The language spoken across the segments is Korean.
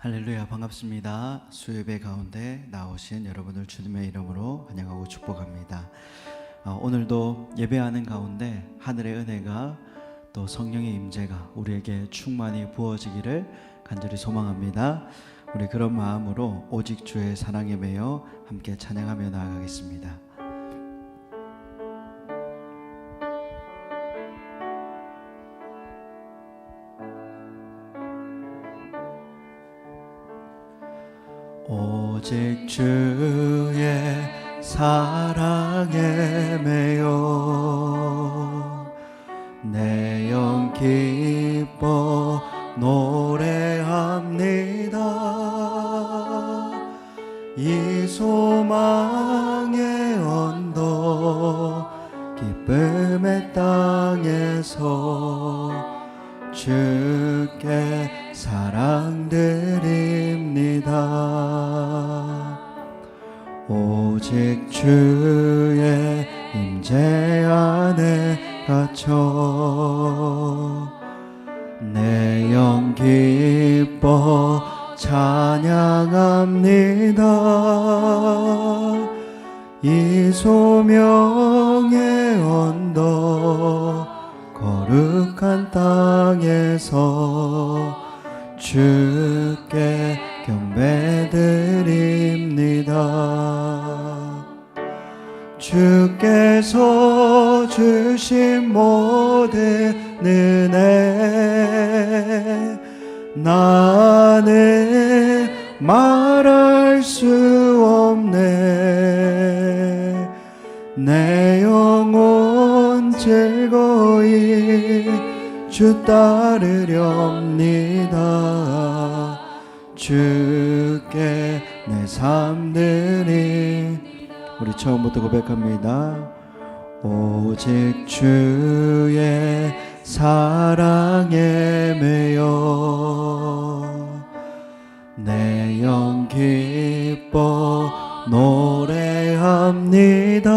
할렐루야, 반갑습니다. 수요예배 가운데 나오신 여러분을 주님의 이름으로 환영하고 축복합니다. 오늘도 예배하는 가운데 하늘의 은혜가 또 성령의 임재가 우리에게 충만히 부어지기를 간절히 소망합니다. 우리 그런 마음으로 오직 주의 사랑에 매여 함께 찬양하며 나아가겠습니다. 오직 주의 사랑에 매여 내 영 기뻐 노래합니다. 이 소망의 언덕 기쁨의 땅에서 주께 사랑드립니다. 오직 주의 임재 안에 갇혀 내 영 기뻐 찬양합니다. 이 소명의 언덕 거룩한 땅에서 주께 경배드립니다. 주께서 주신 모든 은혜 나는 말할 수 없네. 내 영혼 즐거이 주 따르렵니다. 주께 내 삶들이 우리 처음부터 고백합니다. 오직 주의 사랑에 매여 내 영 기뻐 노래합니다.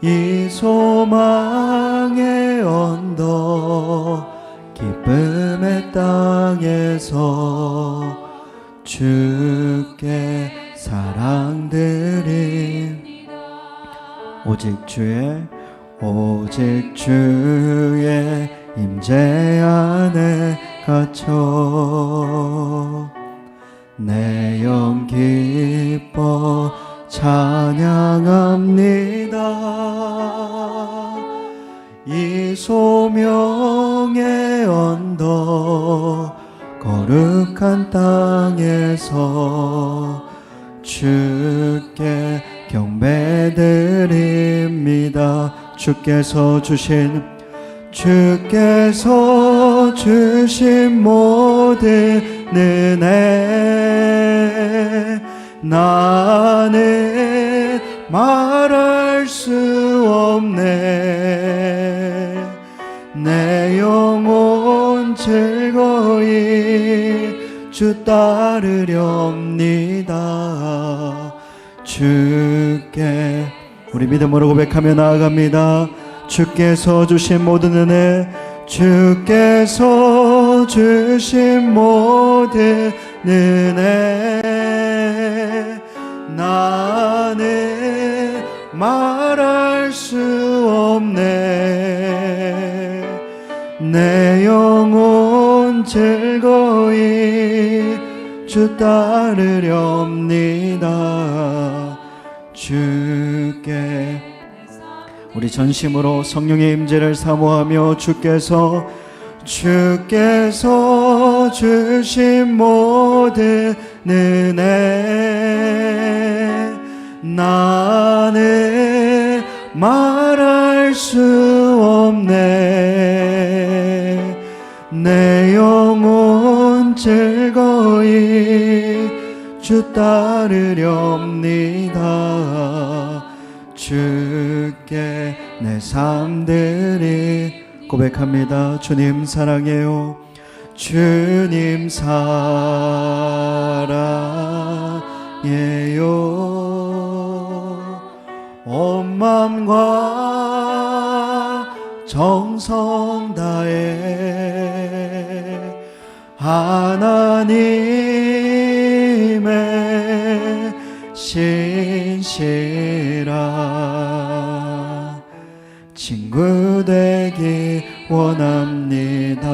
이 소망의 언덕 기쁨의 땅에서 주께 사랑드림 오직 주의 임재 안에 갇혀 내 영 기뻐 찬양합니다. 이 소명의 언덕 거룩한 땅에서 주께 경배드립니다. 주께서 주신 모든 은혜 나는 말할 수 없네. 내 영혼 즐거이 주 따르렵니다. 주께 우리 믿음으로 고백하며 나아갑니다. 주께서 주신 모든 은혜 주께서 주신 모든 은혜 나는 말할 수 없네. 내 영혼 즐거이 주 따르렵니다. 주께 우리 전심으로 성령의 임재를 사모하며 주께서 주신 모든 은혜 나는 말할 수 없네. 내 영혼 즐거이 주 따르렵니다. 주께 내 삶들이 고백합니다. 주님 사랑해요. 주님 사랑해요. 온 마음과 정성 다해 하나님의 신실한 친구 되기 원합니다.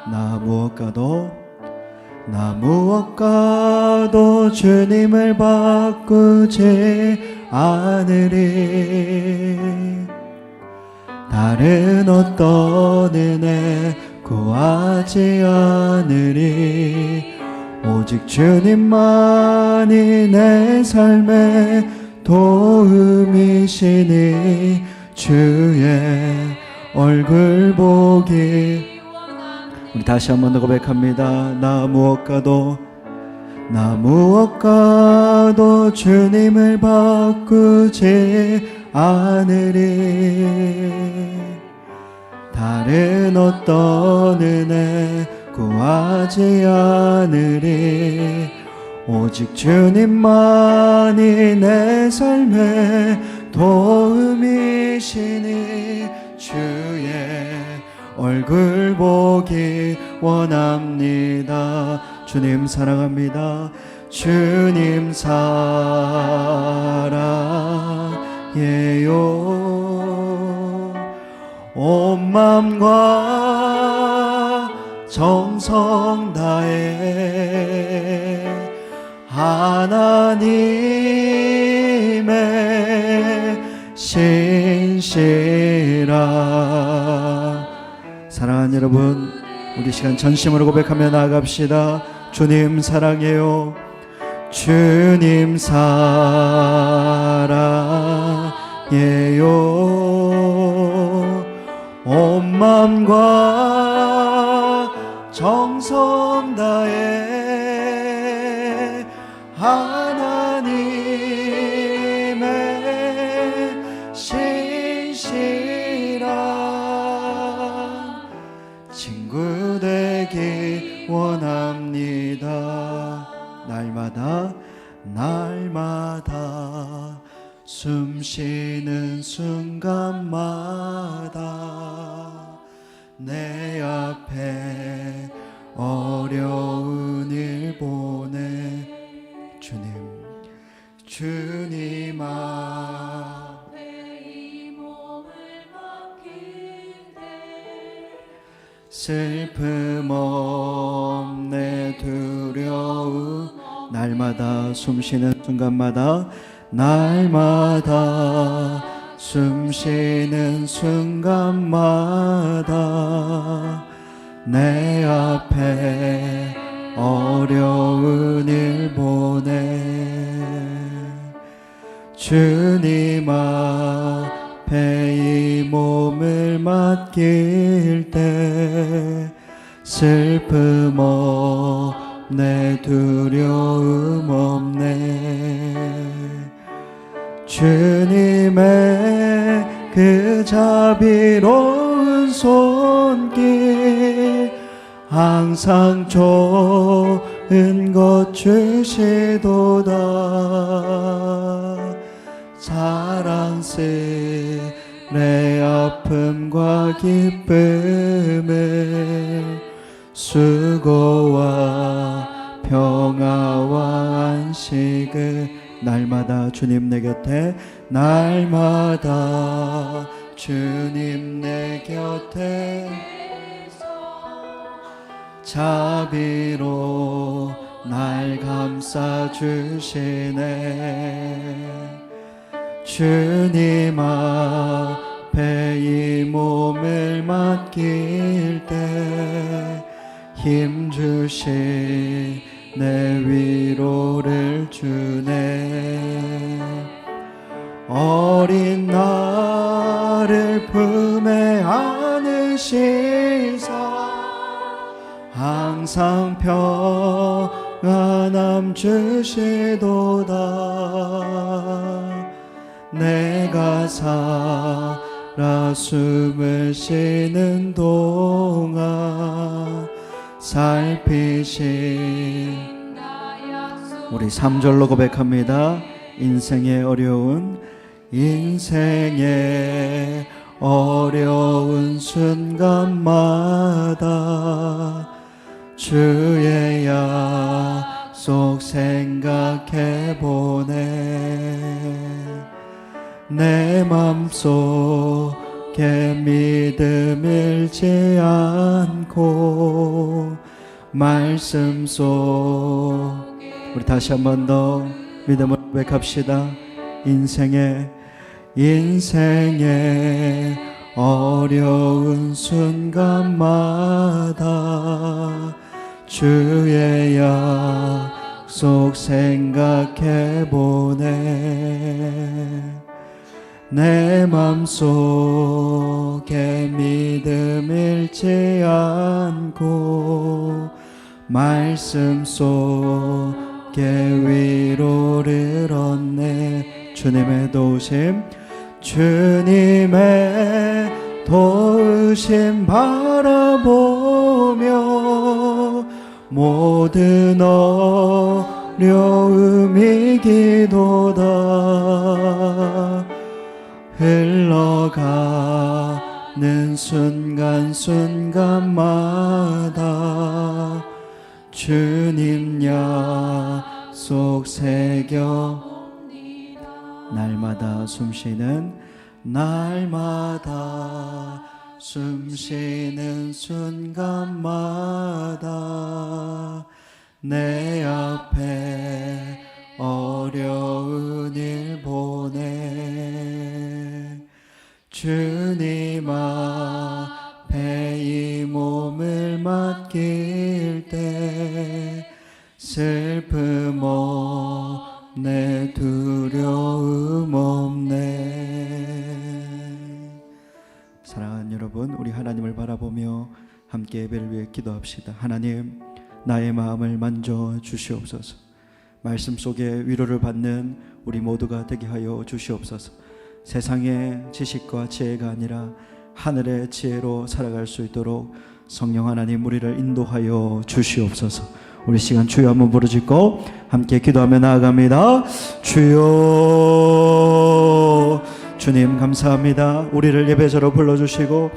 나 무엇과도 주님을 바꾸지 않으리. 다른 어떤 은혜 구하지 않으리. 오직 주님만이 내 삶의 도움이시니 주의 얼굴 보기. 우리 다시 한 번 더 고백합니다. 나 무엇과도 주님을 바꾸지 않으리. 다른 어떤 은혜 구하지 않으리. 오직 주님만이 내 삶의 도움이시니 주의 얼굴 보기 원합니다. 주님 사랑합니다. 주님 사랑해요. 온 맘과 정성 다해 하나님의 신실한. 사랑하는 여러분, 우리 시간 전심으로 고백하며 나아갑시다. 주님 사랑해요. 주님 사랑해요. 온 맘과 정성 다해 하나님의 신실한 친구 되기 원합니다. 날마다 숨 쉬는 순간마다 내 앞에 어려운 일 보내 주님 앞에 이 몸을 맡길 때 슬픔 없네 두려움. 날마다 숨 쉬는 순간마다 숨 쉬는 순간마다 내 앞에 어려운 일 보내 주님 앞에 이 몸을 맡길 때 슬픔 없네 두려움 없네. 주님의 그 자비로운 손길 항상 좋은 것 주시도다. 사랑스레 아픔과 기쁨을 수고와 평화와 안식을 날마다 주님 내 곁에 날마다 주님 내 곁에 자비로 날 감싸 주시네. 주님 앞에 이 몸을 맡길 때 힘 주시 내 위로를 주네. 어린 나를 품에 안으시사 항상 평안함 주시도다. 내가 살아 숨을 쉬는 동안 살피신 우리 3절로 고백합니다. 인생의 어려운 순간마다 주의 약속 생각해보네. 내 맘속에 믿음 잃지 않고 말씀 속 우리 다시 한 번 더 믿음을 고백합시다. 인생의 어려운 순간마다 주의 약속 생각해보네. 내 맘속에 믿음 잃지 않고 말씀 속에 위로를 얻네. 주님의 도우심 바라보며 모든 어려움이 기도다. 흘러가는 순간순간마다 주님 약속 새겨 날마다 숨쉬는 순간마다 내 앞에 어려운 일 보내. 주님 앞에 이 몸을 맡길 때 슬픔 없네, 두려움 없네. 사랑하는 여러분, 우리 하나님을 바라보며 함께 예배를 위해 기도합시다. 하나님, 나의 마음을 만져 주시옵소서. 말씀 속에 위로를 받는 우리 모두가 되게 하여 주시옵소서. 세상의 지식과 지혜가 아니라 하늘의 지혜로 살아갈 수 있도록 성령 하나님 우리를 인도하여 주시옵소서. 우리 시간 주여 한번 부르짖고 함께 기도하며 나아갑니다. 주여. 주님 감사합니다. 우리를 예배자로 불러주시고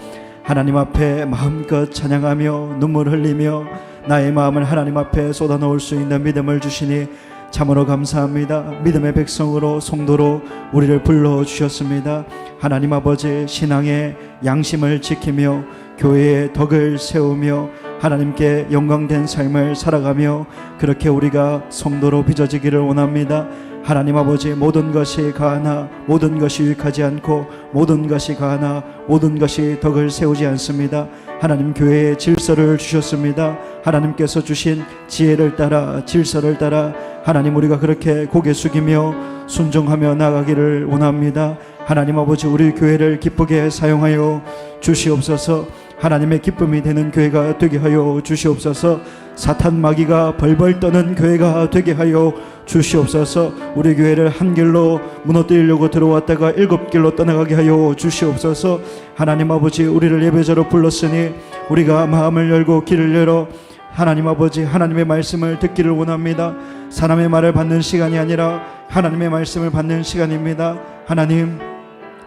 하나님 앞에 마음껏 찬양하며 눈물 흘리며 나의 마음을 하나님 앞에 쏟아놓을 수 있는 믿음을 주시니 참으로 감사합니다. 믿음의 백성으로 성도로 우리를 불러주셨습니다. 하나님 아버지, 신앙의 양심을 지키며 교회의 덕을 세우며 하나님께 영광된 삶을 살아가며 그렇게 우리가 성도로 빚어지기를 원합니다. 하나님 아버지, 모든 것이 가하나 모든 것이 유익하지 않고 모든 것이 가하나 모든 것이 덕을 세우지 않습니다. 하나님 교회에 질서를 주셨습니다. 하나님께서 주신 지혜를 따라 질서를 따라 하나님 우리가 그렇게 고개 숙이며 순종하며 나가기를 원합니다. 하나님 아버지, 우리 교회를 기쁘게 사용하여 주시옵소서. 하나님의 기쁨이 되는 교회가 되게 하여 주시옵소서. 사탄 마귀가 벌벌 떠는 교회가 되게 하여 주시옵소서. 우리 교회를 한 길로 무너뜨리려고 들어왔다가 7길로 떠나가게 하여 주시옵소서. 하나님 아버지, 우리를 예배자로 불렀으니 우리가 마음을 열고 귀를 열어 하나님 아버지, 하나님의 말씀을 듣기를 원합니다. 사람의 말을 받는 시간이 아니라 하나님의 말씀을 받는 시간입니다. 하나님,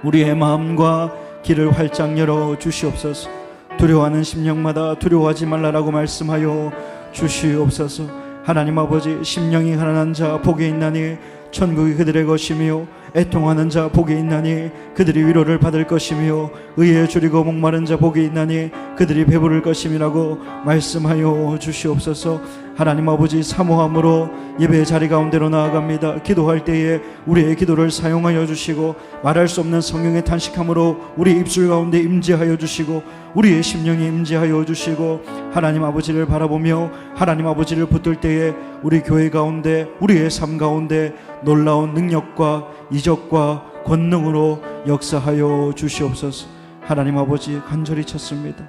우리의 마음과 귀를 활짝 열어 주시옵소서. 두려워하는 심령마다 두려워하지 말라라고 말씀하여 주시옵소서. 하나님 아버지, 심령이 가난한 자 복이 있나니 천국이 그들의 것이며 애통하는 자 복이 있나니 그들이 위로를 받을 것이며 의에 줄이고 목마른 자 복이 있나니 그들이 배부를 것임이라고 말씀하여 주시옵소서. 하나님 아버지, 사모함으로 예배의 자리 가운데로 나아갑니다. 기도할 때에 우리의 기도를 사용하여 주시고 말할 수 없는 성령의 탄식함으로 우리 입술 가운데 임재하여 주시고 우리의 심령에 임재하여 주시고 하나님 아버지를 바라보며 하나님 아버지를 붙들 때에 우리 교회 가운데 우리의 삶 가운데 놀라운 능력과 이적과 권능으로 역사하여 주시옵소서. 하나님 아버지, 간절히 찾습니다.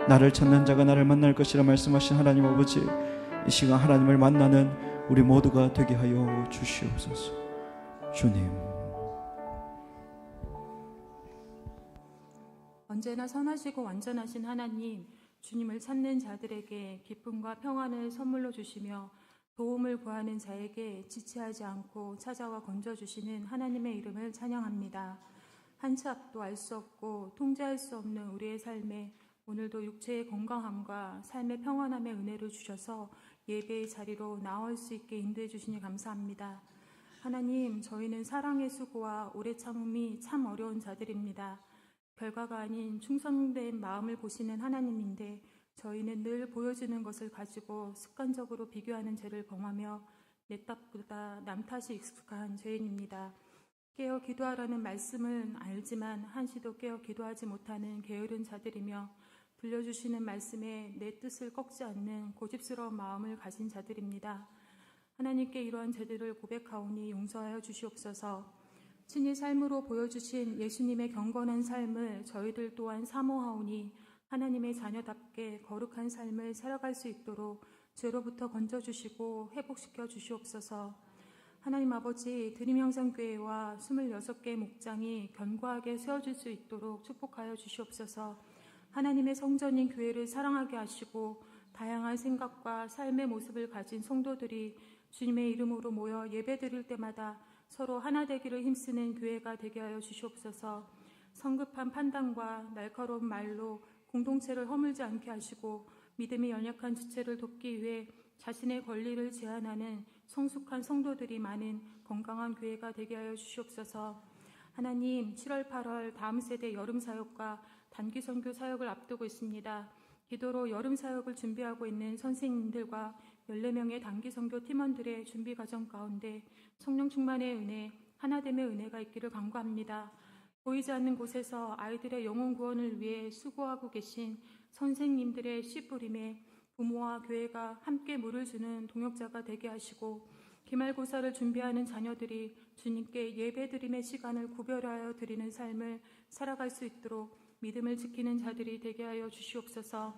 나를 찾는 자가 나를 만날 것이라 말씀하신 하나님 아버지, 이 시간 하나님을 만나는 우리 모두가 되게 하여 주시옵소서. 주님, 언제나 선하시고 완전하신 하나님, 주님을 찾는 자들에게 기쁨과 평안을 선물로 주시며 도움을 구하는 자에게 지체하지 않고 찾아와 건져주시는 하나님의 이름을 찬양합니다. 한 치 앞도 알 수 없고 통제할 수 없는 우리의 삶에 오늘도 육체의 건강함과 삶의 평안함의 은혜를 주셔서 예배의 자리로 나올 수 있게 인도해 주시니 감사합니다. 하나님, 저희는 사랑의 수고와 오래 참음이 참 어려운 자들입니다. 결과가 아닌 충성된 마음을 보시는 하나님인데 저희는 늘 보여주는 것을 가지고 습관적으로 비교하는 죄를 범하며 내 탓보다 남 탓이 익숙한 죄인입니다. 깨어 기도하라는 말씀은 알지만 한시도 깨어 기도하지 못하는 게으른 자들이며 들려주시는 말씀에 내 뜻을 꺾지 않는 고집스러운 마음을 가진 자들입니다. 하나님께 이러한 죄들을 고백하오니 용서하여 주시옵소서. 친히 삶으로 보여주신 예수님의 경건한 삶을 저희들 또한 사모하오니 하나님의 자녀답게 거룩한 삶을 살아갈 수 있도록 죄로부터 건져주시고 회복시켜 주시옵소서. 하나님 아버지, 드림형상교회와 26개 목장이 견고하게 세워질 수 있도록 축복하여 주시옵소서. 하나님의 성전인 교회를 사랑하게 하시고 다양한 생각과 삶의 모습을 가진 성도들이 주님의 이름으로 모여 예배드릴 때마다 서로 하나 되기를 힘쓰는 교회가 되게 하여 주시옵소서. 성급한 판단과 날카로운 말로 공동체를 허물지 않게 하시고 믿음이 연약한 지체를 돕기 위해 자신의 권리를 제한하는 성숙한 성도들이 많은 건강한 교회가 되게 하여 주시옵소서. 하나님, 7월 8월 다음 세대 여름 사역과 단기 선교 사역을 앞두고 있습니다. 기도로 여름 사역을 준비하고 있는 선생님들과 14명의 단기 선교 팀원들의 준비 과정 가운데 성령 충만의 은혜, 하나됨의 은혜가 있기를 간구합니다. 보이지 않는 곳에서 아이들의 영혼 구원을 위해 수고하고 계신 선생님들의 씨 뿌림에 부모와 교회가 함께 물을 주는 동역자가 되게 하시고 기말고사를 준비하는 자녀들이 주님께 예배드림의 시간을 구별하여 드리는 삶을 살아갈 수 있도록 믿음을 지키는 자들이 되게 하여 주시옵소서.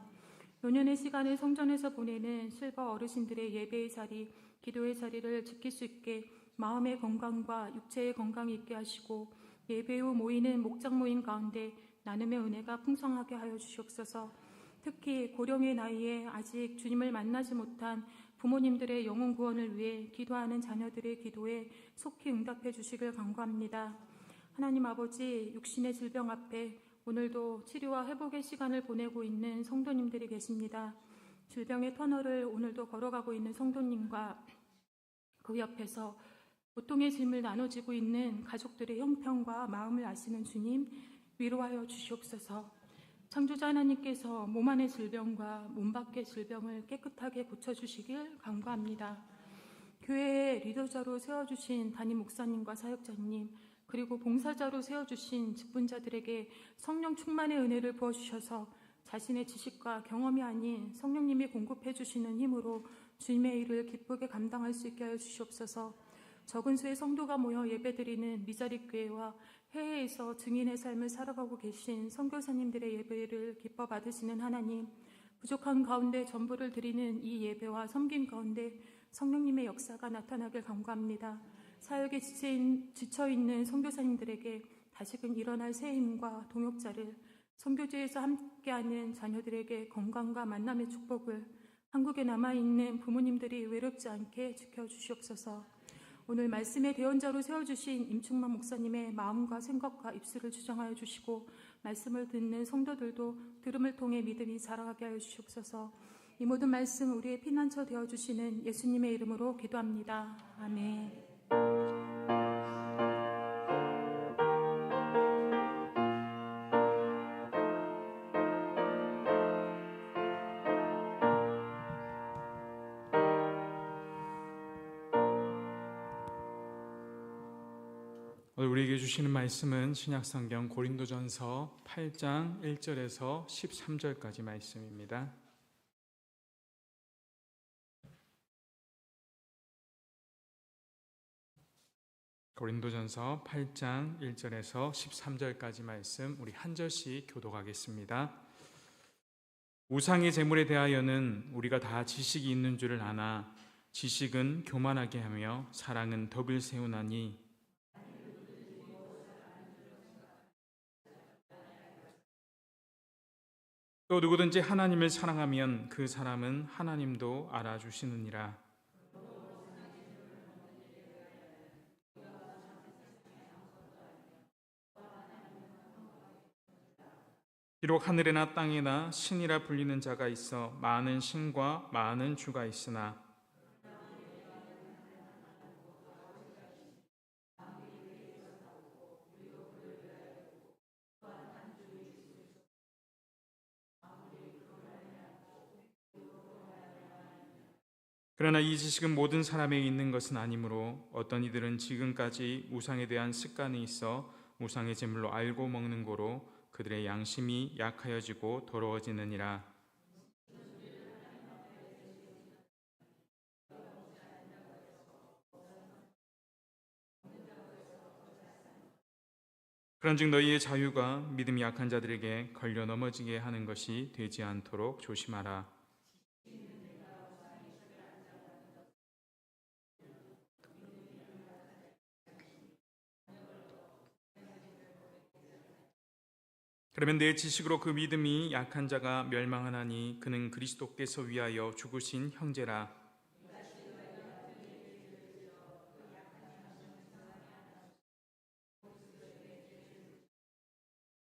노년의 시간을 성전에서 보내는 실버 어르신들의 예배의 자리, 기도의 자리를 지킬 수 있게 마음의 건강과 육체의 건강이 있게 하시고 예배 후 모이는 목장 모임 가운데 나눔의 은혜가 풍성하게 하여 주시옵소서. 특히 고령의 나이에 아직 주님을 만나지 못한 부모님들의 영혼 구원을 위해 기도하는 자녀들의 기도에 속히 응답해 주시길 간구합니다. 하나님 아버지, 육신의 질병 앞에 오늘도 치료와 회복의 시간을 보내고 있는 성도님들이 계십니다. 질병의 터널을 오늘도 걸어가고 있는 성도님과 그 옆에서 고통의 짐을 나눠지고 있는 가족들의 형편과 마음을 아시는 주님, 위로하여 주시옵소서. 창조자 하나님께서 몸 안의 질병과 몸 밖의 질병을 깨끗하게 고쳐주시길 간구합니다. 교회의 리더자로 세워주신 담임 목사님과 사역자님, 그리고 봉사자로 세워주신 직분자들에게 성령 충만의 은혜를 부어주셔서 자신의 지식과 경험이 아닌 성령님이 공급해 주시는 힘으로 주님의 일을 기쁘게 감당할 수 있게 하여 주시옵소서. 적은 수의 성도가 모여 예배드리는 미자립 교회와 해외에서 증인의 삶을 살아가고 계신 선교사님들의 예배를 기뻐 받으시는 하나님, 부족한 가운데 전부를 드리는 이 예배와 섬김 가운데 성령님의 역사가 나타나길 간구합니다. 사역에 지쳐있는 선교사님들에게 다시금 일어날 새 힘과 동역자를, 선교지에서 함께하는 자녀들에게 건강과 만남의 축복을, 한국에 남아있는 부모님들이 외롭지 않게 지켜주시옵소서. 오늘 말씀의 대언자로 세워주신 임충만 목사님의 마음과 생각과 입술을 주장하여 주시고 말씀을 듣는 성도들도 들음을 통해 믿음이 자라게 하여 주시옵소서. 이 모든 말씀 우리의 피난처 되어주시는 예수님의 이름으로 기도합니다. 아멘. 오늘 우리에게 주시는 말씀은 신약성경 고린도전서 8장 1절에서 13절까지 말씀입니다. 고린도전서 8장 1절에서 13절까지 말씀 우리 한 절씩 교독하겠습니다. 우상의 제물에 대하여는 우리가 다 지식이 있는 줄을 아나 지식은 교만하게 하며 사랑은 덕을 세우나니 또 누구든지 하나님을 사랑하면 그 사람은 하나님도 알아주시느니라. 비록 하늘에나 땅에나 신이라 불리는 자가 있어 많은 신과 많은 주가 있으나 그러나 이 지식은 모든 사람에게 있는 것은 아니므로 어떤 이들은 지금까지 우상에 대한 습관이 있어 우상의 제물로 알고 먹는 고로 그들의 양심이 약하여지고 더러워지느니라. 그런즉 너희의 자유가 믿음이 약한 자들에게 걸려 넘어지게 하는 것이 되지 않도록 조심하라. 그러면 내 지식으로 그 믿음이 약한 자가 멸망하나니 그는 그리스도께서 위하여 죽으신 형제라.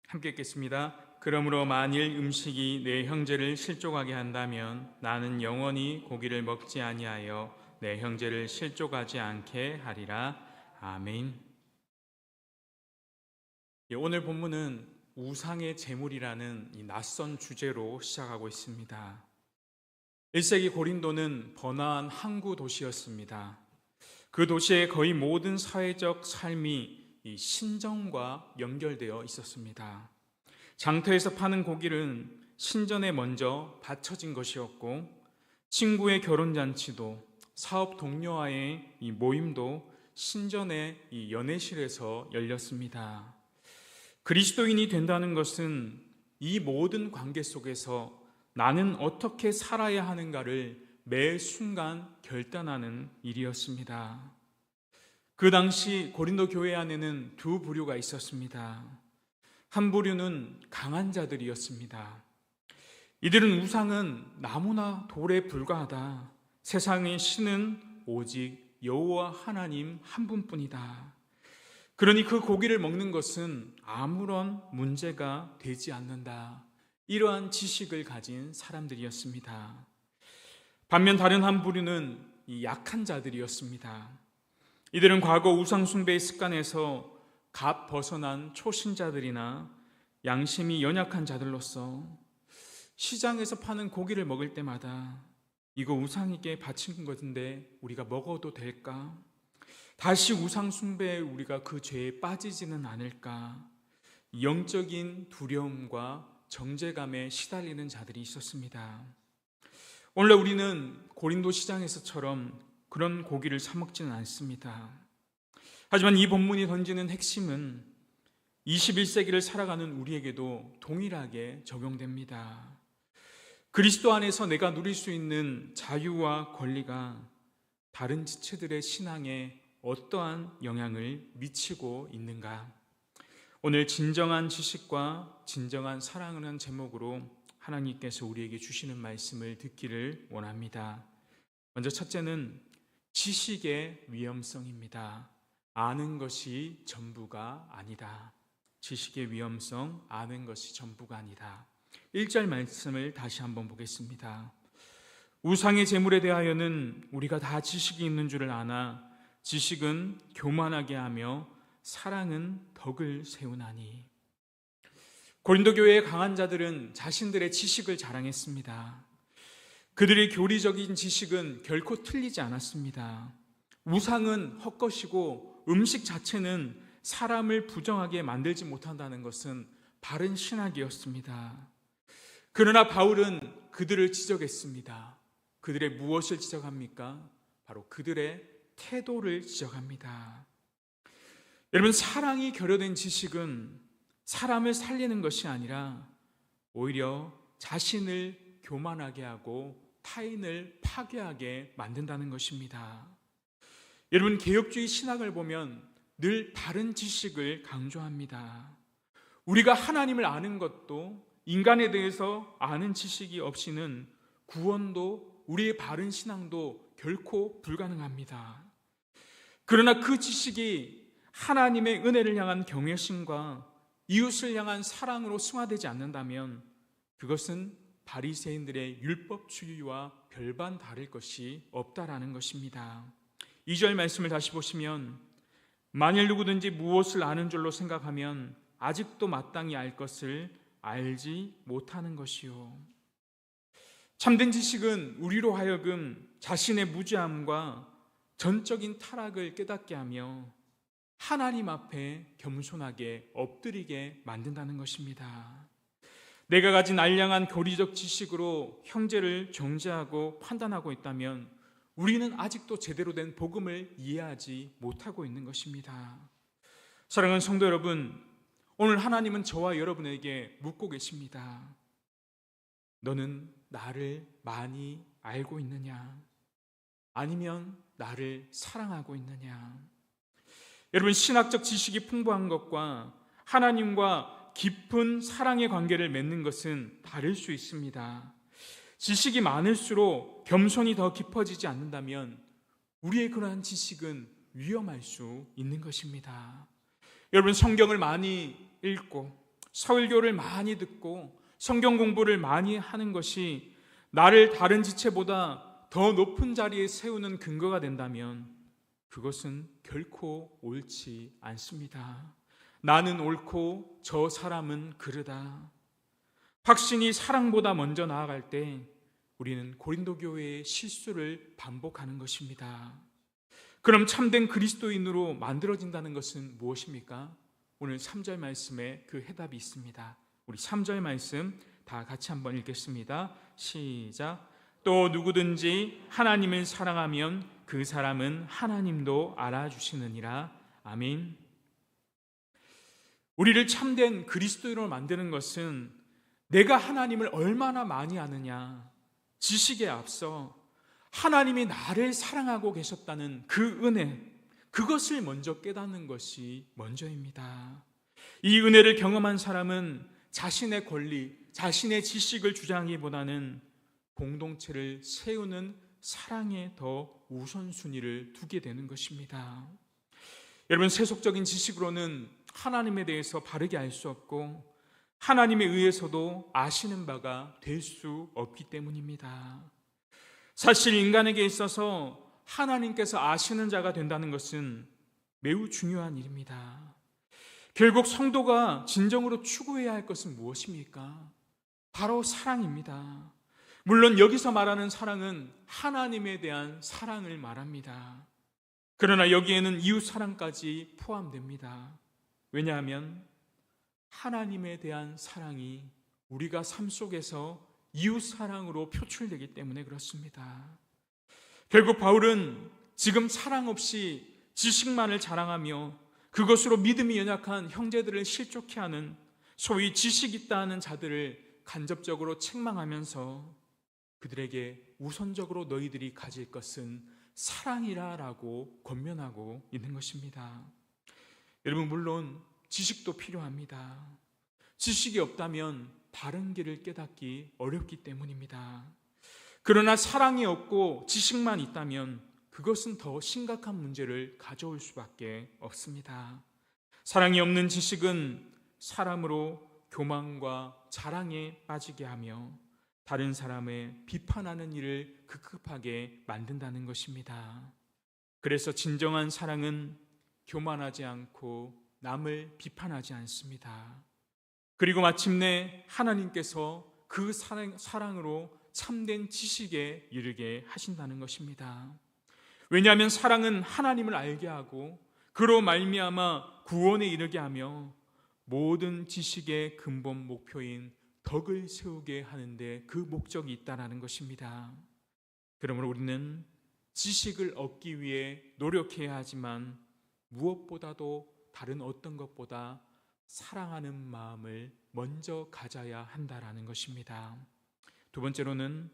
함께 읽겠습니다. 그러므로 만일 음식이 내 형제를 실족하게 한다면 나는 영원히 고기를 먹지 아니하여 내 형제를 실족하지 않게 하리라. 아멘. 오늘 본문은 우상의 제물이라는 이 낯선 주제로 시작하고 있습니다. 1세기 고린도는 번화한 항구 도시였습니다. 그 도시의 거의 모든 사회적 삶이 이 신전과 연결되어 있었습니다. 장터에서 파는 고기는 신전에 먼저 바쳐진 것이었고, 친구의 결혼잔치도 사업 동료와의 이 모임도 신전의 이 연회실에서 열렸습니다. 그리스도인이 된다는 것은 이 모든 관계 속에서 나는 어떻게 살아야 하는가를 매 순간 결단하는 일이었습니다. 그 당시 고린도 교회 안에는 두 부류가 있었습니다. 한 부류는 강한 자들이었습니다. 이들은 우상은 나무나 돌에 불과하다. 세상의 신은 오직 여호와 하나님 한 분뿐이다. 그러니 그 고기를 먹는 것은 아무런 문제가 되지 않는다. 이러한 지식을 가진 사람들이었습니다. 반면 다른 한 부류는 이 약한 자들이었습니다. 이들은 과거 우상 숭배의 습관에서 갓 벗어난 초신자들이나 양심이 연약한 자들로서 시장에서 파는 고기를 먹을 때마다 이거 우상에게 바친 것인데 우리가 먹어도 될까? 다시 우상 숭배에 우리가 그 죄에 빠지지는 않을까? 영적인 두려움과 정죄감에 시달리는 자들이 있었습니다. 오늘 우리는 고린도 시장에서처럼 그런 고기를 사 먹지는 않습니다. 하지만 이 본문이 던지는 핵심은 21세기를 살아가는 우리에게도 동일하게 적용됩니다. 그리스도 안에서 내가 누릴 수 있는 자유와 권리가 다른 지체들의 신앙에 어떠한 영향을 미치고 있는가? 오늘 진정한 지식과 진정한 사랑이라는 제목으로 하나님께서 우리에게 주시는 말씀을 듣기를 원합니다. 먼저 첫째는 지식의 위험성입니다. 아는 것이 전부가 아니다. 지식의 위험성, 아는 것이 전부가 아니다. 1절 말씀을 다시 한번 보겠습니다. 우상의 제물에 대하여는 우리가 다 지식이 있는 줄을 아나 지식은 교만하게 하며 사랑은 덕을 세우나니. 고린도 교회의 강한 자들은 자신들의 지식을 자랑했습니다. 그들의 교리적인 지식은 결코 틀리지 않았습니다. 우상은 헛것이고 음식 자체는 사람을 부정하게 만들지 못한다는 것은 바른 신학이었습니다. 그러나 바울은 그들을 지적했습니다. 그들의 무엇을 지적합니까? 바로 그들의 태도를 지적합니다. 여러분, 사랑이 결여된 지식은 사람을 살리는 것이 아니라 오히려 자신을 교만하게 하고 타인을 파괴하게 만든다는 것입니다. 여러분, 개혁주의 신학을 보면 늘 바른 지식을 강조합니다. 우리가 하나님을 아는 것도 인간에 대해서 아는 지식이 없이는 구원도 우리의 바른 신앙도 결코 불가능합니다. 그러나 그 지식이 하나님의 은혜를 향한 경외심과 이웃을 향한 사랑으로 승화되지 않는다면 그것은 바리새인들의 율법주의와 별반 다를 것이 없다라는 것입니다. 2절 말씀을 다시 보시면 만일 누구든지 무엇을 아는 줄로 생각하면 아직도 마땅히 알 것을 알지 못하는 것이요. 참된 지식은 우리로 하여금 자신의 무지함과 전적인 타락을 깨닫게 하며 하나님 앞에 겸손하게 엎드리게 만든다는 것입니다. 내가 가진 알량한 교리적 지식으로 형제를 정죄하고 판단하고 있다면 우리는 아직도 제대로 된 복음을 이해하지 못하고 있는 것입니다. 사랑하는 성도 여러분, 오늘 하나님은 저와 여러분에게 묻고 계십니다. 너는 나를 많이 알고 있느냐? 아니면 나를 사랑하고 있느냐? 여러분, 신학적 지식이 풍부한 것과 하나님과 깊은 사랑의 관계를 맺는 것은 다를 수 있습니다. 지식이 많을수록 겸손이 더 깊어지지 않는다면 우리의 그러한 지식은 위험할 수 있는 것입니다. 여러분, 성경을 많이 읽고 설교를 많이 듣고 성경 공부를 많이 하는 것이 나를 다른 지체보다 더 높은 자리에 세우는 근거가 된다면 그것은 결코 옳지 않습니다. 나는 옳고 저 사람은 그르다. 확신이 사랑보다 먼저 나아갈 때 우리는 고린도 교회의 실수를 반복하는 것입니다. 그럼 참된 그리스도인으로 만들어진다는 것은 무엇입니까? 오늘 3절 말씀에 그 해답이 있습니다. 우리 3절 말씀 다 같이 한번 읽겠습니다. 시작. 또 누구든지 하나님을 사랑하면 그 사람은 하나님도 알아주시느니라. 아멘. 우리를 참된 그리스도인으로 만드는 것은 내가 하나님을 얼마나 많이 아느냐, 지식에 앞서 하나님이 나를 사랑하고 계셨다는 그 은혜, 그것을 먼저 깨닫는 것이 먼저입니다. 이 은혜를 경험한 사람은 자신의 권리, 자신의 지식을 주장하기보다는 공동체를 세우는 사랑에 더 우선순위를 두게 되는 것입니다. 여러분, 세속적인 지식으로는 하나님에 대해서 바르게 알 수 없고 하나님에 의해서도 아시는 바가 될 수 없기 때문입니다. 사실 인간에게 있어서 하나님께서 아시는 자가 된다는 것은 매우 중요한 일입니다. 결국 성도가 진정으로 추구해야 할 것은 무엇입니까? 바로 사랑입니다. 물론 여기서 말하는 사랑은 하나님에 대한 사랑을 말합니다. 그러나 여기에는 이웃 사랑까지 포함됩니다. 왜냐하면 하나님에 대한 사랑이 우리가 삶 속에서 이웃 사랑으로 표출되기 때문에 그렇습니다. 결국 바울은 지금 사랑 없이 지식만을 자랑하며 그것으로 믿음이 연약한 형제들을 실족해 하는 소위 지식 있다 하는 자들을 간접적으로 책망하면서 그들에게 우선적으로 너희들이 가질 것은 사랑이라라고 권면하고 있는 것입니다. 여러분, 물론 지식도 필요합니다. 지식이 없다면 바른 길을 깨닫기 어렵기 때문입니다. 그러나 사랑이 없고 지식만 있다면 그것은 더 심각한 문제를 가져올 수밖에 없습니다. 사랑이 없는 지식은 사람으로 교만과 자랑에 빠지게 하며 다른 사람을 비판하는 일을 급급하게 만든다는 것입니다. 그래서 진정한 사랑은 교만하지 않고 남을 비판하지 않습니다. 그리고 마침내 하나님께서 그 사랑으로 참된 지식에 이르게 하신다는 것입니다. 왜냐하면 사랑은 하나님을 알게 하고 그로 말미암아 구원에 이르게 하며 모든 지식의 근본 목표인 덕을 세우게 하는데 그 목적이 있다는 것입니다. 그러므로 우리는 지식을 얻기 위해 노력해야 하지만 무엇보다도 다른 어떤 것보다 사랑하는 마음을 먼저 가져야 한다라는 것입니다. 두 번째로는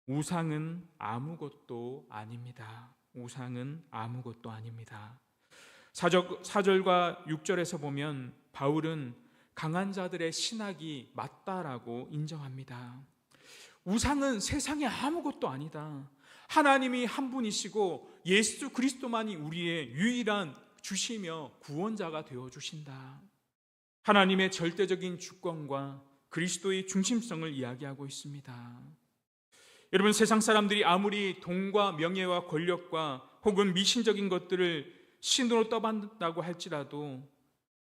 우상은 아무것도 아닙니다. 우상은 아무것도 아닙니다. 4절과 6절에서 보면 바울은 강한 자들의 신학이 맞다라고 인정합니다. 우상은 세상에 아무것도 아니다. 하나님이 한 분이시고 예수 그리스도만이 우리의 유일한 주시며 구원자가 되어주신다. 하나님의 절대적인 주권과 그리스도의 중심성을 이야기하고 있습니다. 여러분, 세상 사람들이 아무리 돈과 명예와 권력과 혹은 미신적인 것들을 신으로 떠받는다고 할지라도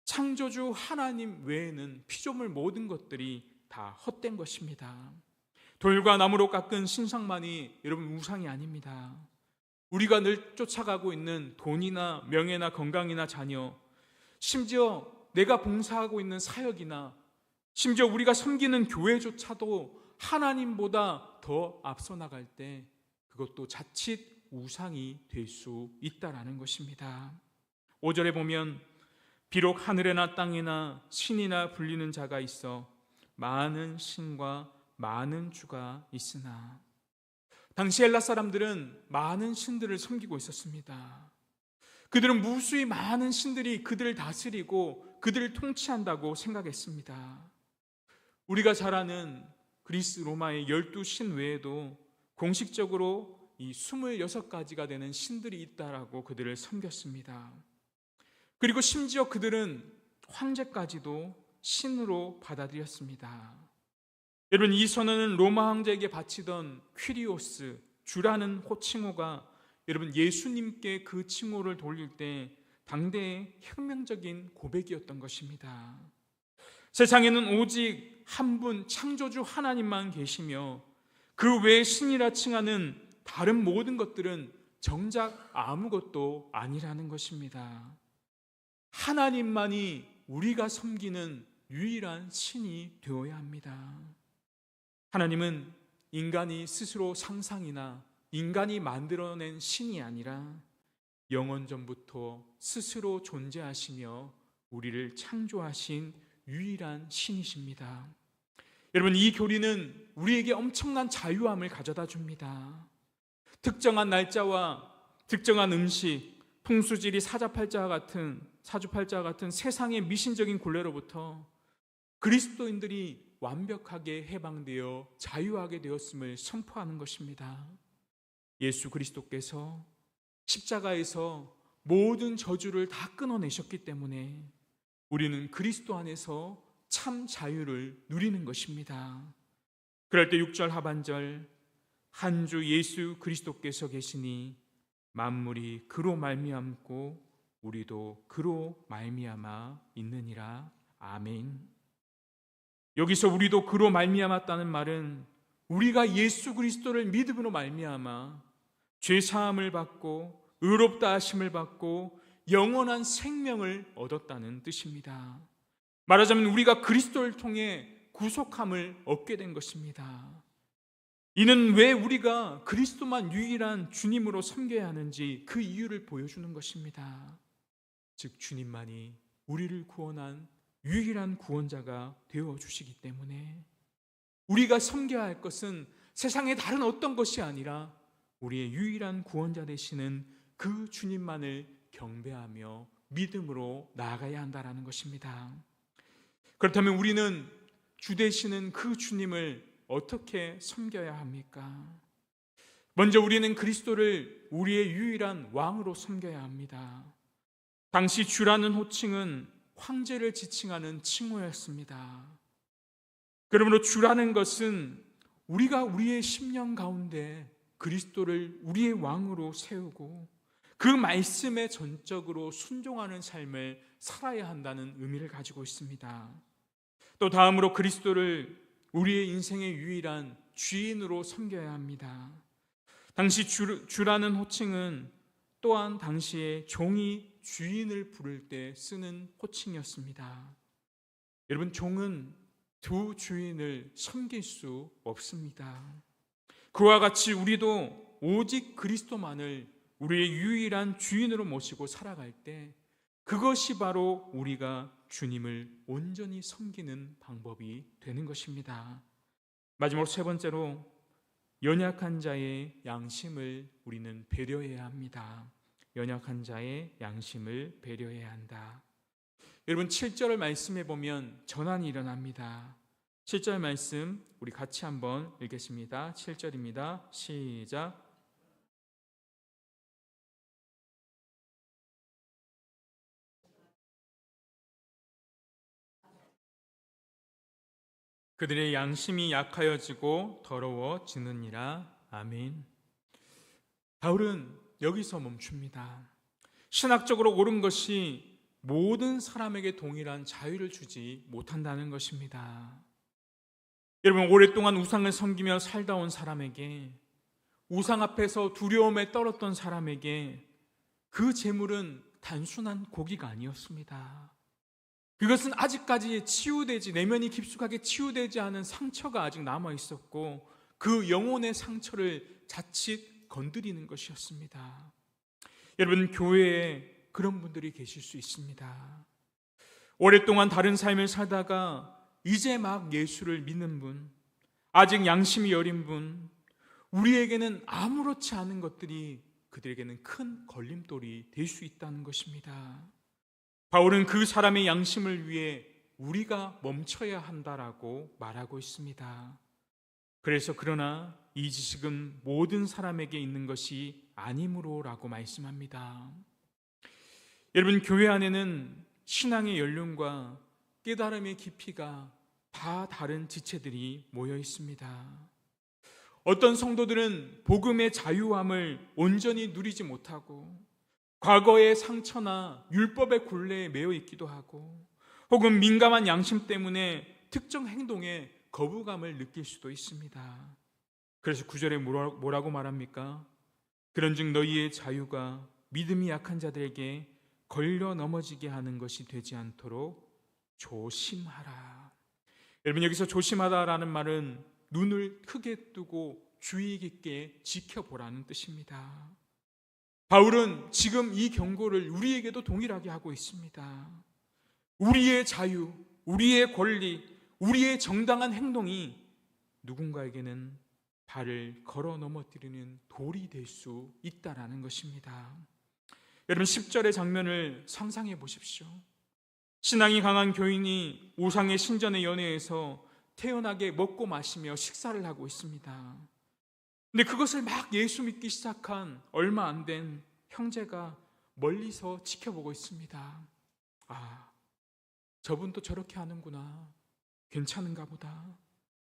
창조주 하나님 외에는 피조물 모든 것들이 다 헛된 것입니다. 돌과 나무로 깎은 신상만이 여러분 우상이 아닙니다. 우리가 늘 쫓아가고 있는 돈이나 명예나 건강이나 자녀, 심지어 내가 봉사하고 있는 사역이나 심지어 우리가 섬기는 교회조차도 하나님보다 더 앞서 나갈 때 그것도 자칫 우상이 될 수 있다라는 것입니다. 5절에 보면 비록 하늘에나 땅에나 신이나 불리는 자가 있어 많은 신과 많은 주가 있으나, 당시 헬라 사람들은 많은 신들을 섬기고 있었습니다. 그들은 무수히 많은 신들이 그들을 다스리고 그들을 통치한다고 생각했습니다. 우리가 잘 아는 그리스 로마의 12신 외에도 공식적으로 이 26가지가 되는 신들이 있다라고 그들을 섬겼습니다. 그리고 심지어 그들은 황제까지도 신으로 받아들였습니다. 여러분, 이 선언은 로마 황제에게 바치던 퀴리오스, 주라는 호칭호가 여러분 예수님께 그 칭호를 돌릴 때 당대의 혁명적인 고백이었던 것입니다. 세상에는 오직 한 분 창조주 하나님만 계시며 그 외에 신이라 칭하는 다른 모든 것들은 정작 아무것도 아니라는 것입니다. 하나님만이 우리가 섬기는 유일한 신이 되어야 합니다. 하나님은 인간이 스스로 상상이나 인간이 만들어낸 신이 아니라 영원 전부터 스스로 존재하시며 우리를 창조하신 유일한 신이십니다. 여러분, 이 교리는 우리에게 엄청난 자유함을 가져다 줍니다. 특정한 날짜와 특정한 음식, 풍수지리, 사주팔자와 같은 세상의 미신적인 굴레로부터 그리스도인들이 완벽하게 해방되어 자유하게 되었음을 선포하는 것입니다. 예수 그리스도께서 십자가에서 모든 저주를 다 끊어내셨기 때문에 우리는 그리스도 안에서 참 자유를 누리는 것입니다. 그럴 때 6절 하반절, 한 주 예수 그리스도께서 계시니 만물이 그로 말미암고 우리도 그로 말미암아 있느니라. 아멘. 여기서 우리도 그로 말미암았다는 말은 우리가 예수 그리스도를 믿음으로 말미암아 죄 사함을 받고 의롭다 하심을 받고 영원한 생명을 얻었다는 뜻입니다. 말하자면 우리가 그리스도를 통해 구속함을 얻게 된 것입니다. 이는 왜 우리가 그리스도만 유일한 주님으로 섬겨야 하는지 그 이유를 보여주는 것입니다. 즉 주님만이 우리를 구원한 유일한 구원자가 되어주시기 때문에 우리가 섬겨야 할 것은 세상의 다른 어떤 것이 아니라 우리의 유일한 구원자 되시는 그 주님만을 경배하며 믿음으로 나아가야 한다는 것입니다. 그렇다면 우리는 주 되시는 그 주님을 어떻게 섬겨야 합니까? 먼저 우리는 그리스도를 우리의 유일한 왕으로 섬겨야 합니다. 당시 주라는 호칭은 황제를 지칭하는 칭호였습니다. 그러므로 주라는 것은 우리가 우리의 심령 가운데 그리스도를 우리의 왕으로 세우고 그 말씀에 전적으로 순종하는 삶을 살아야 한다는 의미를 가지고 있습니다. 또 다음으로 그리스도를 우리의 인생의 유일한 주인으로 섬겨야 합니다. 당시 주라는 호칭은 또한 당시에 종이 주인을 부를 때 쓰는 호칭이었습니다. 여러분, 종은 두 주인을 섬길 수 없습니다. 그와 같이 우리도 오직 그리스도만을 우리의 유일한 주인으로 모시고 살아갈 때 그것이 바로 우리가 주님을 온전히 섬기는 방법이 되는 것입니다. 마지막으로 세 번째로 연약한 자의 양심을 우리는 배려해야 합니다. 연약한 자의 양심을 배려해야 한다. 여러분, 7절을 말씀해 보면 전환이 일어납니다. 7절 말씀 우리 같이 한번 읽겠습니다. 7절입니다. 시작. 그들의 양심이 약하여지고 더러워지느니라. 아멘. 바울은 여기서 멈춥니다. 신학적으로 옳은 것이 모든 사람에게 동일한 자유를 주지 못한다는 것입니다. 여러분, 오랫동안 우상을 섬기며 살다 온 사람에게, 우상 앞에서 두려움에 떨었던 사람에게 그 재물은 단순한 고기가 아니었습니다. 그것은 아직까지 내면이 깊숙하게 치유되지 않은 상처가 아직 남아 있었고, 그 영혼의 상처를 자칫 건드리는 것이었습니다. 여러분, 교회에 그런 분들이 계실 수 있습니다. 오랫동안 다른 삶을 살다가 이제 막 예수를 믿는 분, 아직 양심이 여린 분, 우리에게는 아무렇지 않은 것들이 그들에게는 큰 걸림돌이 될 수 있다는 것입니다. 바울은 그 사람의 양심을 위해 우리가 멈춰야 한다라고 말하고 있습니다. 그래서 그러나 이 지식은 모든 사람에게 있는 것이 아니므로라고 말씀합니다. 여러분, 교회 안에는 신앙의 연륜과 깨달음의 깊이가 다 다른 지체들이 모여 있습니다. 어떤 성도들은 복음의 자유함을 온전히 누리지 못하고 과거의 상처나 율법의 굴레에 매여 있기도 하고, 혹은 민감한 양심 때문에 특정 행동에 거부감을 느낄 수도 있습니다. 그래서 9절에 뭐라고 말합니까? 그런즉 너희의 자유가 믿음이 약한 자들에게 걸려 넘어지게 하는 것이 되지 않도록 조심하라. 여러분, 여기서 조심하다라는 말은 눈을 크게 뜨고 주의 깊게 지켜보라는 뜻입니다. 바울은 지금 이 경고를 우리에게도 동일하게 하고 있습니다. 우리의 자유, 우리의 권리, 우리의 정당한 행동이 누군가에게는 발을 걸어 넘어뜨리는 돌이 될 수 있다라는 것입니다. 여러분, 10절의 장면을 상상해 보십시오. 신앙이 강한 교인이 우상의 신전의 연회에서 태연하게 먹고 마시며 식사를 하고 있습니다. 근데 그것을 막 예수 믿기 시작한 얼마 안 된 형제가 멀리서 지켜보고 있습니다. 아, 저분도 저렇게 하는구나. 괜찮은가 보다.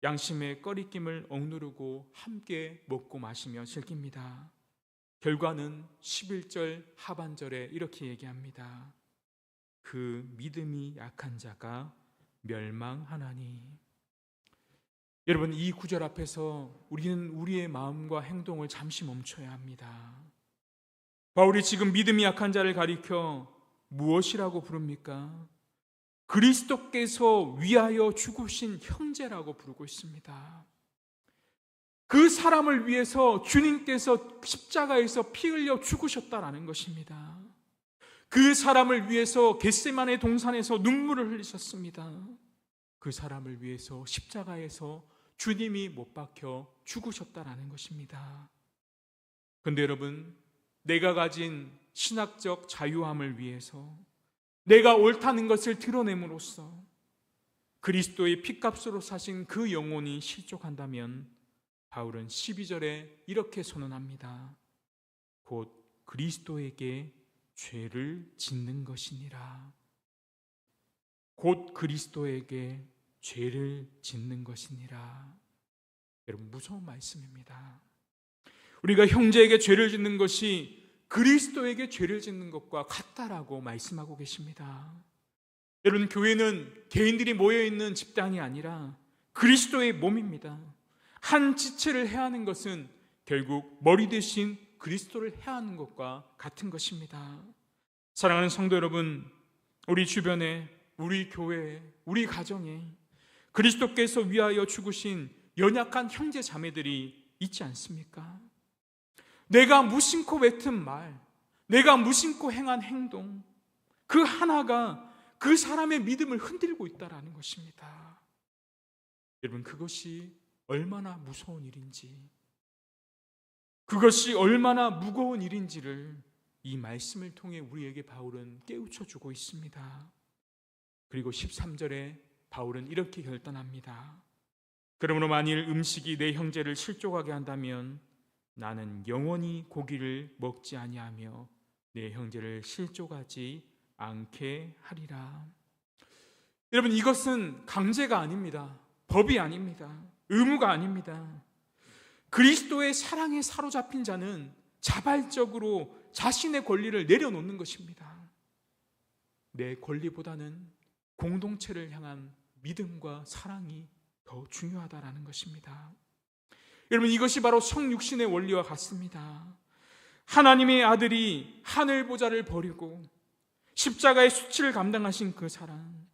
양심의 꺼리낌을 억누르고 함께 먹고 마시며 즐깁니다. 결과는 11절 하반절에 이렇게 얘기합니다. 그 믿음이 약한 자가 멸망하나니. 여러분, 이 구절 앞에서 우리는 우리의 마음과 행동을 잠시 멈춰야 합니다. 바울이 지금 믿음이 약한 자를 가리켜 무엇이라고 부릅니까? 그리스도께서 위하여 죽으신 형제라고 부르고 있습니다. 그 사람을 위해서 주님께서 십자가에서 피 흘려 죽으셨다라는 것입니다. 그 사람을 위해서 겟세마네 동산에서 눈물을 흘리셨습니다. 그 사람을 위해서 십자가에서 주님이 못 박혀 죽으셨다라는 것입니다. 그런데 여러분, 내가 가진 신학적 자유함을 위해서, 내가 옳다는 것을 드러냄으로써 그리스도의 피값으로 사신 그 영혼이 실족한다면 바울은 12절에 이렇게 선언합니다. 곧 그리스도에게 죄를 짓는 것이니라. 곧 그리스도에게 죄를 짓는 것이니라. 여러분, 무서운 말씀입니다. 우리가 형제에게 죄를 짓는 것이 그리스도에게 죄를 짓는 것과 같다라고 말씀하고 계십니다. 여러분, 교회는 개인들이 모여있는 집단이 아니라 그리스도의 몸입니다. 한 지체를 해하는 것은 결국 머리 대신 그리스도를 해하는 것과 같은 것입니다. 사랑하는 성도 여러분, 우리 주변에, 우리 교회에, 우리 가정에 그리스도께서 위하여 죽으신 연약한 형제 자매들이 있지 않습니까? 내가 무심코 뱉은 말, 내가 무심코 행한 행동, 그 하나가 그 사람의 믿음을 흔들고 있다는 것입니다. 여러분, 그것이 얼마나 무서운 일인지, 그것이 얼마나 무거운 일인지를 이 말씀을 통해 우리에게 바울은 깨우쳐 주고 있습니다. 그리고 13절에 바울은 이렇게 결단합니다. 그러므로 만일 음식이 내 형제를 실족하게 한다면 나는 영원히 고기를 먹지 아니하며 내 형제를 실족하지 않게 하리라. 여러분, 이것은 강제가 아닙니다. 법이 아닙니다. 의무가 아닙니다. 그리스도의 사랑에 사로잡힌 자는 자발적으로 자신의 권리를 내려놓는 것입니다. 내 권리보다는 공동체를 향한 믿음과 사랑이 더 중요하다라는 것입니다. 여러분, 이것이 바로 성육신의 원리와 같습니다. 하나님의 아들이 하늘 보좌를 버리고 십자가의 수치를 감당하신 그 사랑,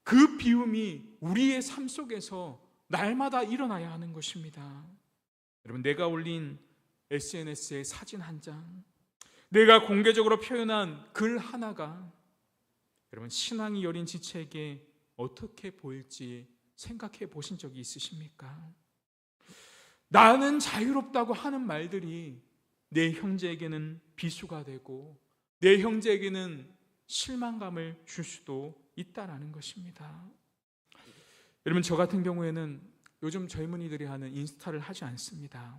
그 비움이 우리의 삶 속에서 날마다 일어나야 하는 것입니다. 여러분, 내가 올린 SNS의 사진 한 장, 내가 공개적으로 표현한 글 하나가 여러분, 신앙이 여린 지체에게 어떻게 보일지 생각해 보신 적이 있으십니까? 나는 자유롭다고 하는 말들이 내 형제에게는 비수가 되고 내 형제에게는 실망감을 줄 수도 있다라는 것입니다. 여러분, 저 같은 경우에는 요즘 젊은이들이 하는 인스타를 하지 않습니다.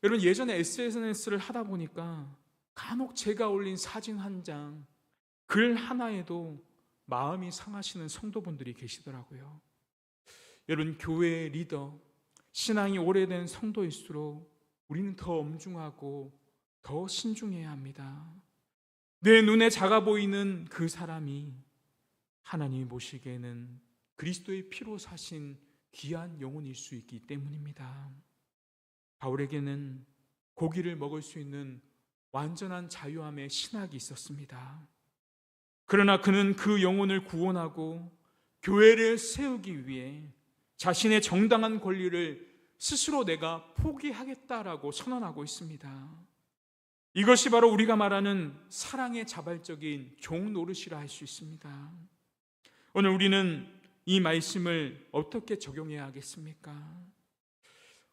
여러분, 예전에 SNS를 하다 보니까 간혹 제가 올린 사진 한 장, 글 하나에도 마음이 상하시는 성도분들이 계시더라고요. 여러분, 교회의 리더, 신앙이 오래된 성도일수록 우리는 더 엄중하고 더 신중해야 합니다. 내 눈에 작아 보이는 그 사람이 하나님이 보시기에는 그리스도의 피로 사신 귀한 영혼일 수 있기 때문입니다. 바울에게는 고기를 먹을 수 있는 완전한 자유함의 신학이 있었습니다. 그러나 그는 그 영혼을 구원하고 교회를 세우기 위해 자신의 정당한 권리를 스스로 내가 포기하겠다라고 선언하고 있습니다. 이것이 바로 우리가 말하는 사랑의 자발적인 종 노릇이라 할 수 있습니다. 오늘 우리는 이 말씀을 어떻게 적용해야 하겠습니까?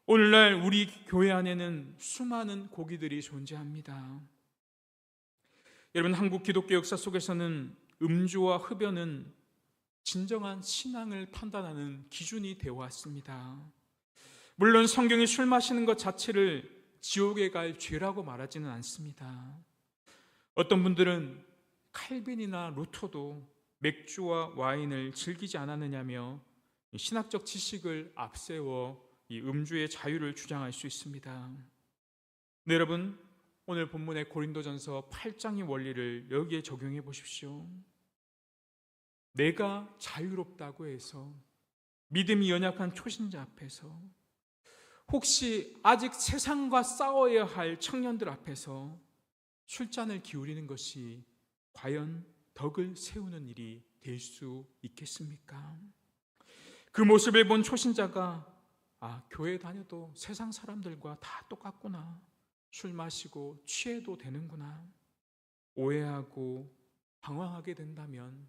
오늘날 우리 교회 안에는 수많은 고기들이 존재합니다. 여러분, 한국 기독교 역사 속에서는 음주와 흡연은 진정한 신앙을 판단하는 기준이 되어 왔습니다. 물론 성경이 술 마시는 것 자체를 지옥에 갈 죄라고 말하지는 않습니다. 어떤 분들은 칼빈이나 루터도 맥주와 와인을 즐기지 않았느냐며 신학적 지식을 앞세워 이 음주의 자유를 주장할 수 있습니다. 네, 여러분, 오늘 본문의 고린도전서 8장의 원리를 여기에 적용해 보십시오. 내가 자유롭다고 해서 믿음이 연약한 초신자 앞에서, 혹시 아직 세상과 싸워야 할 청년들 앞에서 술잔을 기울이는 것이 과연 덕을 세우는 일이 될 수 있겠습니까? 그 모습을 본 초신자가 교회 다녀도 세상 사람들과 다 똑같구나, 술 마시고 취해도 되는구나, 오해하고 방황하게 된다면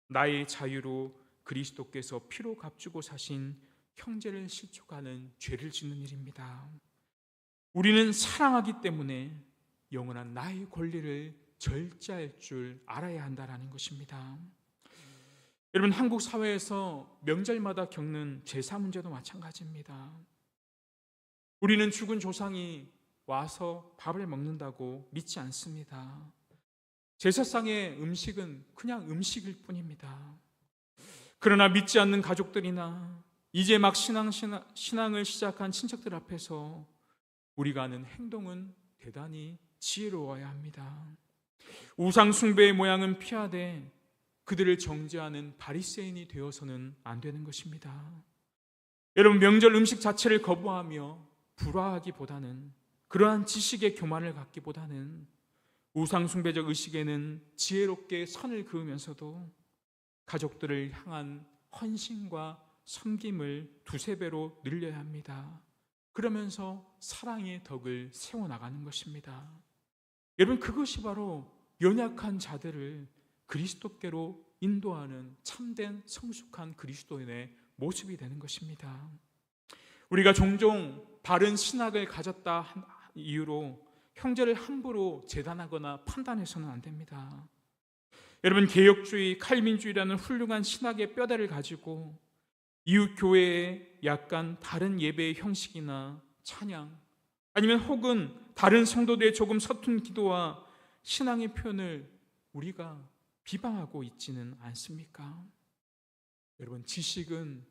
나의 자유로 그리스도께서 피로 값주고 사신 형제를 실족하는 죄를 짓는 일입니다. 우리는 사랑하기 때문에 영원한 나의 권리를 절제할 줄 알아야 한다는 것입니다. 여러분, 한국 사회에서 명절마다 겪는 제사 문제도 마찬가지입니다. 우리는 죽은 조상이 와서 밥을 먹는다고 믿지 않습니다. 제사상의 음식은 그냥 음식일 뿐입니다. 그러나 믿지 않는 가족들이나 이제 막 신앙을 시작한 친척들 앞에서 우리가 하는 행동은 대단히 지혜로워야 합니다. 우상 숭배의 모양은 피하되 그들을 정죄하는 바리새인이 되어서는 안 되는 것입니다. 여러분, 명절 음식 자체를 거부하며 불화하기보다는, 그러한 지식의 교만을 갖기보다는 우상 숭배적 의식에는 지혜롭게 선을 그으면서도 가족들을 향한 헌신과 섬김을 두세 배로 늘려야 합니다. 그러면서 사랑의 덕을 세워나가는 것입니다. 여러분, 그것이 바로 연약한 자들을 그리스도께로 인도하는 참된 성숙한 그리스도인의 모습이 되는 것입니다. 우리가 종종 바른 신학을 가졌다 이유로 형제를 함부로 재단하거나 판단해서는 안 됩니다. 여러분, 개혁주의, 칼빈주의라는 훌륭한 신학의 뼈대를 가지고 이웃 교회의 약간 다른 예배의 형식이나 찬양, 아니면 혹은 다른 성도들의 조금 서툰 기도와 신앙의 표현을 우리가 비방하고 있지는 않습니까? 여러분, 지식은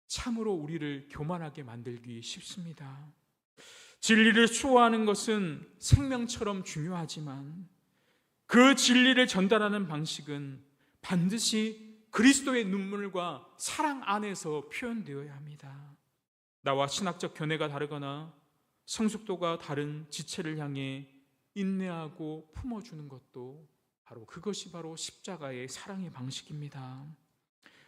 참으로 우리를 교만하게 만들기 쉽습니다. 진리를 수호하는 것은 생명처럼 중요하지만 그 진리를 전달하는 방식은 반드시 그리스도의 눈물과 사랑 안에서 표현되어야 합니다. 나와 신학적 견해가 다르거나 성숙도가 다른 지체를 향해 인내하고 품어주는 것도 그것이 바로 십자가의 사랑의 방식입니다.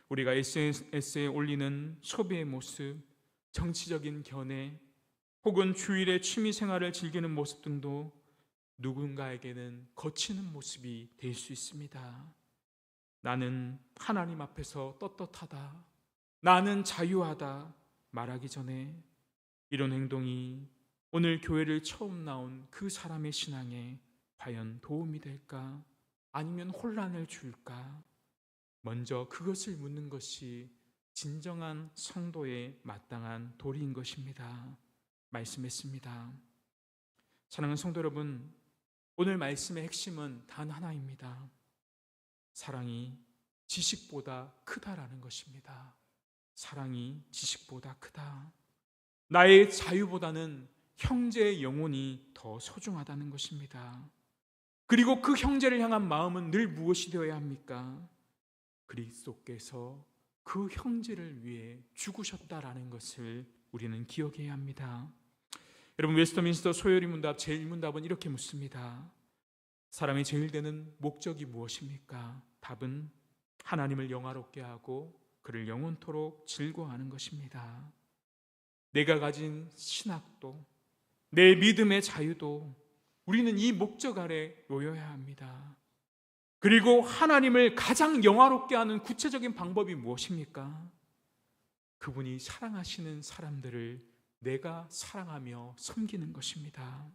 우리가 SNS에 올리는 소비의 모습, 정치적인 견해, 혹은 주일에 취미 생활을 즐기는 모습 등도 누군가에게는 거치는 모습이 될 수 있습니다. 나는 하나님 앞에서 떳떳하다, 나는 자유하다 말하기 전에 이런 행동이 오늘 교회를 처음 나온 그 사람의 신앙에 과연 도움이 될까? 아니면 혼란을 줄까? 먼저 그것을 묻는 것이 진정한 성도의 마땅한 도리인 것입니다. 말씀했습니다. 사랑하는 성도 여러분, 오늘 말씀의 핵심은 단 하나입니다. 사랑이 지식보다 크다라는 것입니다. 사랑이 지식보다 크다. 나의 자유보다는 형제의 영혼이 더 소중하다는 것입니다. 그리고 그 형제를 향한 마음은 늘 무엇이 되어야 합니까? 그리스도께서 그 형제를 위해 죽으셨다라는 것을 우리는 기억해야 합니다. 여러분, 웨스터민스터 소요리 문답 제1문답은 이렇게 묻습니다. 사람의 제일 되는 목적이 무엇입니까? 답은 하나님을 영화롭게 하고 그를 영원토록 즐거워하는 것입니다. 내가 가진 신학도, 내 믿음의 자유도 우리는 이 목적 아래 놓여야 합니다. 그리고 하나님을 가장 영화롭게 하는 구체적인 방법이 무엇입니까? 그분이 사랑하시는 사람들을 내가 사랑하며 섬기는 것입니다.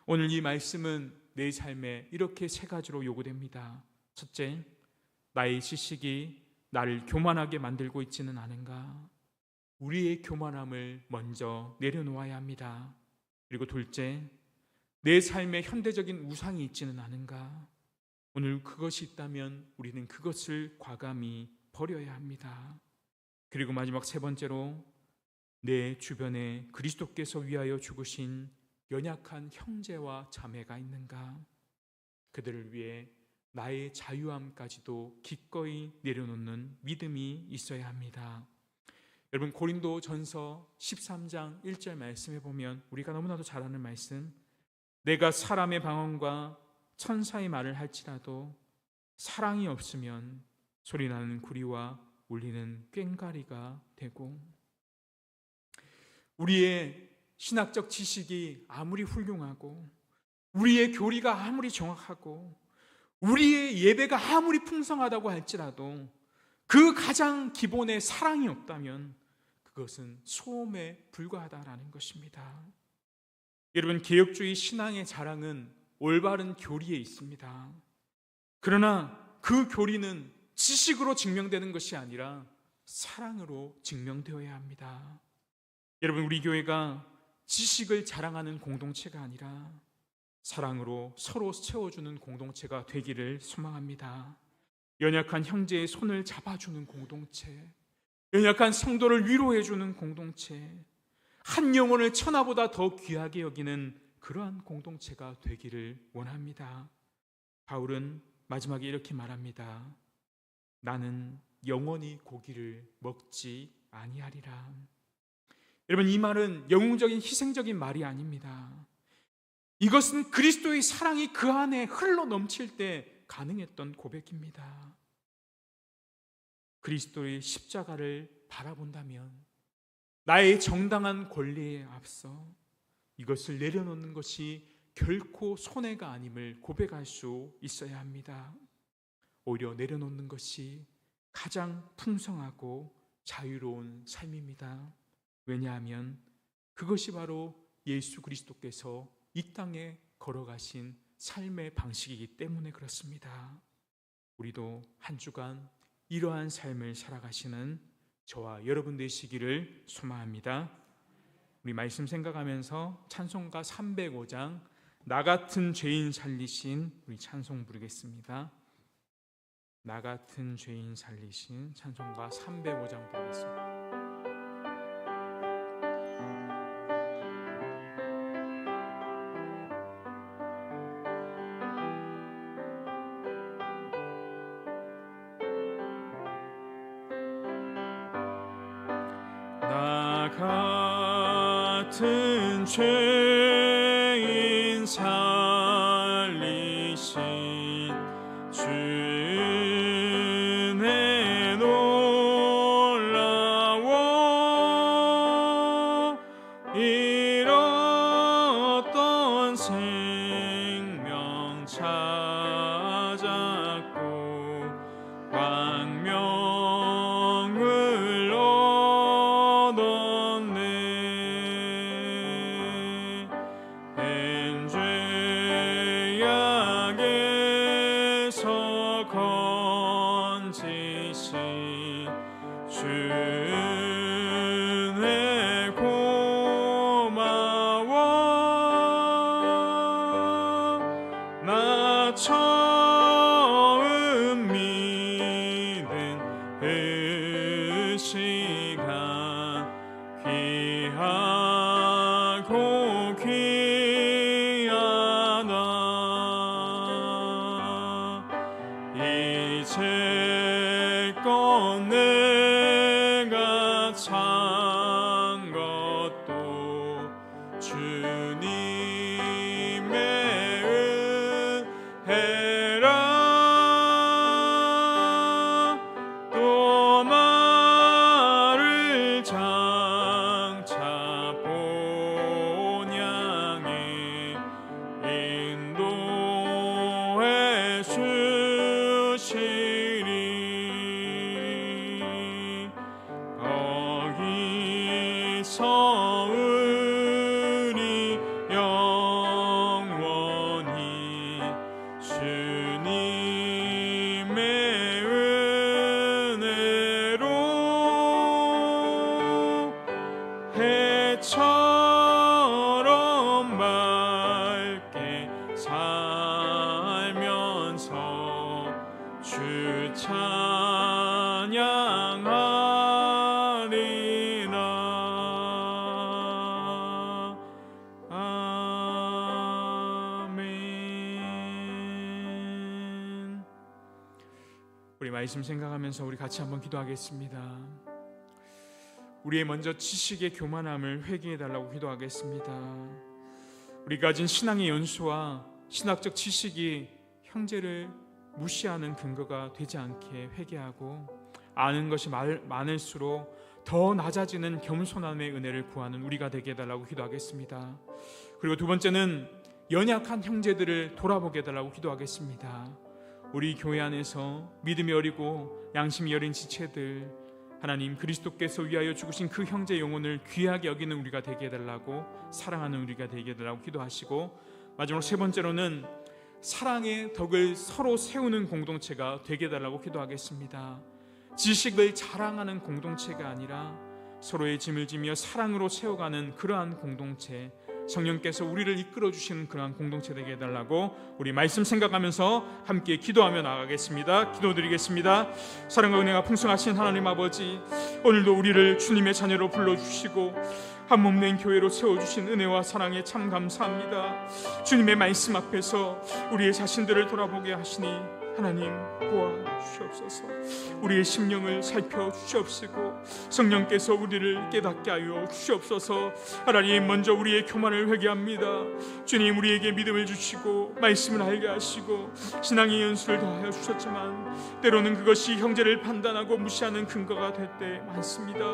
오늘 이 말씀은 내 삶에 이렇게 세 가지로 요구됩니다. 첫째, 나의 지식이 나를 교만하게 만들고 있지는 않은가? 우리의 교만함을 먼저 내려놓아야 합니다. 그리고 둘째, 내 삶에 현대적인 우상이 있지는 않은가? 오늘 그것이 있다면 우리는 그것을 과감히 버려야 합니다. 그리고 마지막 세 번째로, 내 주변에 그리스도께서 위하여 죽으신 연약한 형제와 자매가 있는가? 그들을 위해 나의 자유함까지도 기꺼이 내려놓는 믿음이 있어야 합니다. 여러분, 고린도전서 13장 1절 말씀에 보면 우리가 너무나도 잘 아는 말씀, 내가 사람의 방언과 천사의 말을 할지라도 사랑이 없으면 소리나는 구리와 울리는 꽹과리가 되고, 우리의 신학적 지식이 아무리 훌륭하고 우리의 교리가 아무리 정확하고 우리의 예배가 아무리 풍성하다고 할지라도 그 가장 기본의 사랑이 없다면 그것은 소음에 불과하다라는 것입니다. 여러분, 개혁주의 신앙의 자랑은 올바른 교리에 있습니다. 그러나 그 교리는 지식으로 증명되는 것이 아니라 사랑으로 증명되어야 합니다. 여러분, 우리 교회가 지식을 자랑하는 공동체가 아니라 사랑으로 서로 채워주는 공동체가 되기를 소망합니다. 연약한 형제의 손을 잡아주는 공동체, 연약한 성도를 위로해주는 공동체, 한 영혼을 천하보다 더 귀하게 여기는 그러한 공동체가 되기를 원합니다. 바울은 마지막에 이렇게 말합니다. 나는 영원히 고기를 먹지 아니하리라. 여러분, 이 말은 영웅적인 희생적인 말이 아닙니다. 이것은 그리스도의 사랑이 그 안에 흘러 넘칠 때 가능했던 고백입니다. 그리스도의 십자가를 바라본다면 나의 정당한 권리에 앞서 이것을 내려놓는 것이 결코 손해가 아님을 고백할 수 있어야 합니다. 오히려 내려놓는 것이 가장 풍성하고 자유로운 삶입니다. 왜냐하면 그것이 바로 예수 그리스도께서 이 땅에 걸어가신 삶의 방식이기 때문에 그렇습니다. 우리도 한 주간 이러한 삶을 살아가시는 저와 여러분 되시기를 소망합니다. 우리 말씀 생각하면서 찬송가 305장 나 같은 죄인 살리신 우리 찬송 부르겠습니다. 나 같은 죄인 살리신 찬송가 305장 부르겠습니다. 같은 죄인 살리신 주 은혜 놀라워 잃었던 생명 찾았고 광명을 얻었네. 된 죄악에서 건지신 주 은혜 고마워. 나 처음 믿은 그 시간 귀하고 귀하다. 이제껏 내가 찬 것도 주님의 은혜라. 또 나를 장차 본향에 인도해 주시리. 거기서 우리 영원히 주님의 은혜로 해처럼 맑게 살면서 주 찬양하리라. 아멘. 우리 말씀 생각하면서 우리 같이 한번 기도하겠습니다. 우리의 먼저 지식의 교만함을 회개해달라고 기도하겠습니다. 우리가 가진 신앙의 연수와 신학적 지식이 형제를 무시하는 근거가 되지 않게 회개하고, 아는 것이 많을수록 더 낮아지는 겸손함의 은혜를 구하는 우리가 되게 해달라고 기도하겠습니다. 그리고 두 번째는 연약한 형제들을 돌아보게 해달라고 기도하겠습니다. 우리 교회 안에서 믿음이 어리고 양심이 여린 지체들, 하나님 그리스도께서 위하여 죽으신 그 형제 영혼을 귀하게 여기는 우리가 되게 해달라고, 사랑하는 우리가 되게 해달라고 기도하시고, 마지막으로 세 번째로는 사랑의 덕을 서로 세우는 공동체가 되게 해달라고 기도하겠습니다. 지식을 자랑하는 공동체가 아니라 서로의 짐을 지며 사랑으로 세워가는 그러한 공동체, 성령께서 우리를 이끌어 주시는 그러한 공동체 되게 해달라고 우리 말씀 생각하면서 함께 기도하며 나가겠습니다. 기도드리겠습니다. 사랑과 은혜가 풍성하신 하나님 아버지, 오늘도 우리를 주님의 자녀로 불러주시고 한 몸 된 교회로 세워주신 은혜와 사랑에 참 감사합니다. 주님의 말씀 앞에서 우리의 자신들을 돌아보게 하시니 하나님 도와주시옵소서. 우리의 심령을 살펴주시옵시고 성령께서 우리를 깨닫게 하여 주시옵소서. 하나님, 먼저 우리의 교만을 회개합니다. 주님, 우리에게 믿음을 주시고 말씀을 알게 하시고 신앙의 연수를 더하여 주셨지만 때로는 그것이 형제를 판단하고 무시하는 근거가 될 때 많습니다.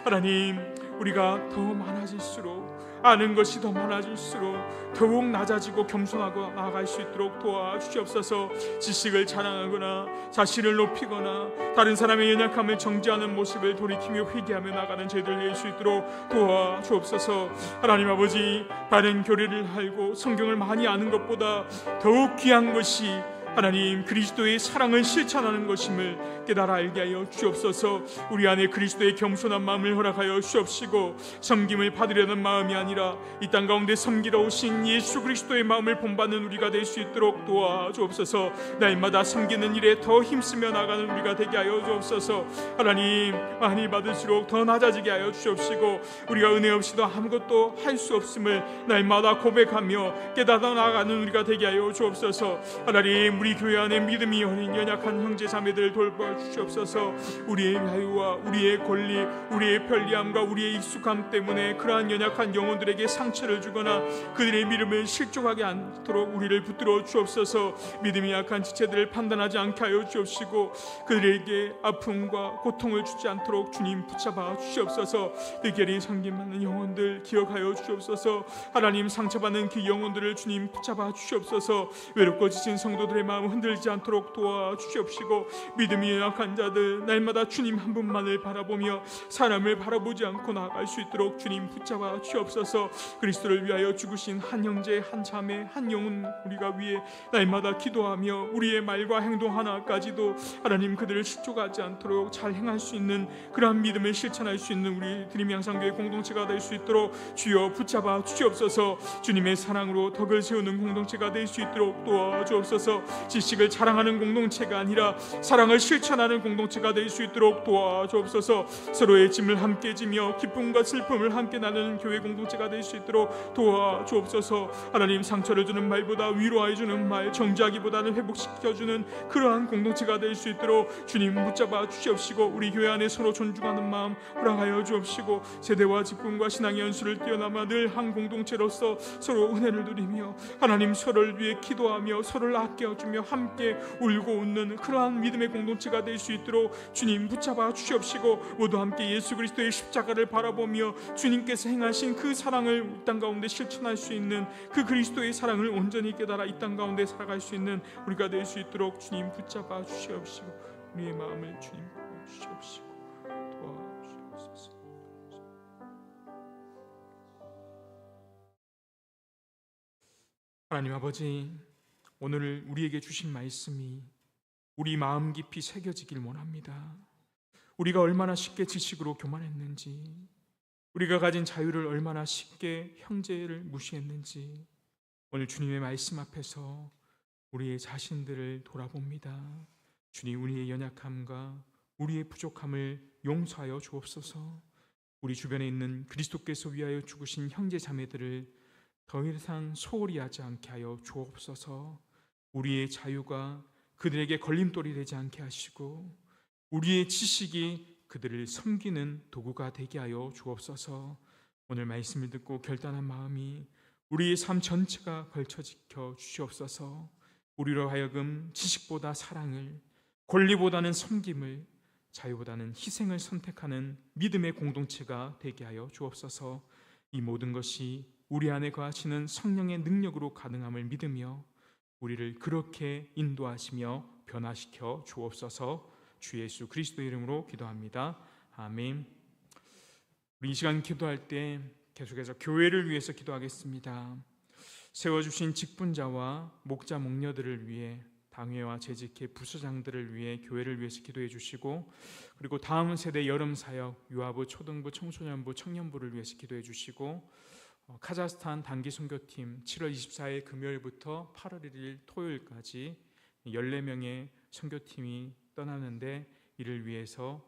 하나님, 우리가 더 많아질수록, 아는 것이 더 많아질수록 더욱 낮아지고 겸손하고 나아갈 수 있도록 도와주시옵소서. 지식을 자랑하거나 자신을 높이거나 다른 사람의 연약함을 정죄하는 모습을 돌이키며 회개하며 나가는 죄들 낼 수 있도록 도와주옵소서. 하나님 아버지, 바른 교리를 알고 성경을 많이 아는 것보다 더욱 귀한 것이 하나님 그리스도의 사랑을 실천하는 것임을 깨달아 알게 하여 주옵소서. 우리 안에 그리스도의 겸손한 마음을 허락하여 주옵시고 섬김을 받으려는 마음이 아니라 이 땅 가운데 섬기러 오신 예수 그리스도의 마음을 본받는 우리가 될 수 있도록 도와주옵소서. 날마다 섬기는 일에 더 힘쓰며 나가는 우리가 되게 하여 주옵소서. 하나님, 많이 받을수록 더 낮아지게 하여 주옵시고 우리가 은혜 없이도 아무것도 할 수 없음을 날마다 고백하며 깨닫아 나가는 우리가 되게 하여 주옵소서. 하나님, 우리 교회 안에 믿음이 어린 연약한 형제 자매들을 돌봐 주시옵소서. 우리의 자유와 우리의 권리, 우리의 편리함과 우리의 익숙함 때문에 그러한 연약한 영혼들에게 상처를 주거나 그들의 믿음을 실족하게 않도록 우리를 붙들어 주옵소서. 믿음이 약한 지체들을 판단하지 않게 하여 주옵시고 그들에게 아픔과 고통을 주지 않도록 주님 붙잡아 주시옵소서. 득결이 섬김받는 영혼들 기억하여 주옵소서. 하나님 상처받는 그 영혼들을 주님 붙잡아 주시옵소서. 외롭고 지친 성도들의 마음 흔들지 않도록 도와주시옵시고 믿음이 약한 자들 날마다 주님 한 분만을 바라보며 사람을 바라보지 않고 나아갈 수 있도록 주님 붙잡아 주옵소서. 그리스도를 위하여 죽으신 한 형제 한 자매 한 영혼 우리가 위해 날마다 기도하며 우리의 말과 행동 하나까지도 하나님 그들을 실족하지 않도록 잘 행할 수 있는 그러한 믿음을 실천할 수 있는 우리 드림 양상교회 공동체가 될 수 있도록 주여 붙잡아 주시옵소서. 주님의 사랑으로 덕을 세우는 공동체가 될 수 있도록 도와주옵소서. 지식을 자랑하는 공동체가 아니라 사랑을 실천하는 공동체가 될 수 있도록 도와주옵소서. 서로의 짐을 함께 지며 기쁨과 슬픔을 함께 나누는 교회 공동체가 될 수 있도록 도와주옵소서. 하나님 상처를 주는 말보다 위로해 주는 말, 정죄하기보다는 회복시켜주는 그러한 공동체가 될 수 있도록 주님 붙잡아 주시옵시고 우리 교회 안에 서로 존중하는 마음 허락하여 주옵시고 세대와 직분과 신앙의 연수를 뛰어넘어 늘 한 공동체로서 서로 은혜를 누리며 하나님 서로를 위해 기도하며 서로를 아껴주며 함께 울고 웃는 그러한 믿음의 공동체가 될 수 있도록 주님 붙잡아 주시옵시고 모두 함께 예수 그리스도의 십자가를 바라보며 주님께서 행하신 그 사랑을 이 땅 가운데 실천할 수 있는 그 그리스도의 사랑을 온전히 깨달아 이 땅 가운데 살아갈 수 있는 우리가 될 수 있도록 주님 붙잡아 주시옵시고 우리의 마음을 주님 주시옵시고 도와주시옵소서. 하나님 아버지, 오늘 우리에게 주신 말씀이 우리 마음 깊이 새겨지길 원합니다. 우리가 얼마나 쉽게 지식으로 교만했는지, 우리가 가진 자유를 얼마나 쉽게 형제를 무시했는지 오늘 주님의 말씀 앞에서 우리의 자신들을 돌아봅니다. 주님, 우리의 연약함과 우리의 부족함을 용서하여 주옵소서. 우리 주변에 있는 그리스도께서 위하여 죽으신 형제 자매들을 더 이상 소홀히 하지 않게 하여 주옵소서. 우리의 자유가 그들에게 걸림돌이 되지 않게 하시고 우리의 지식이 그들을 섬기는 도구가 되게 하여 주옵소서. 오늘 말씀을 듣고 결단한 마음이 우리의 삶 전체가 걸쳐지켜 주시옵소서. 우리로 하여금 지식보다 사랑을, 권리보다는 섬김을, 자유보다는 희생을 선택하는 믿음의 공동체가 되게 하여 주옵소서. 이 모든 것이 우리 안에 거하시는 성령의 능력으로 가능함을 믿으며 우리를 그렇게 인도하시며 변화시켜 주옵소서. 주 예수 그리스도의 이름으로 기도합니다. 아멘. 우리 이 시간 기도할 때 계속해서 교회를 위해서 기도하겠습니다. 세워주신 직분자와 목자 목녀들을 위해, 당회와 재직회 부서장들을 위해, 교회를 위해서 기도해 주시고, 그리고 다음 세대 여름 사역 유아부, 초등부, 청소년부, 청년부를 위해서 기도해 주시고, 카자흐스탄 단기 선교팀 7월 24일 금요일부터 8월 1일 토요일까지 14명의 선교팀이 떠나는데 이를 위해서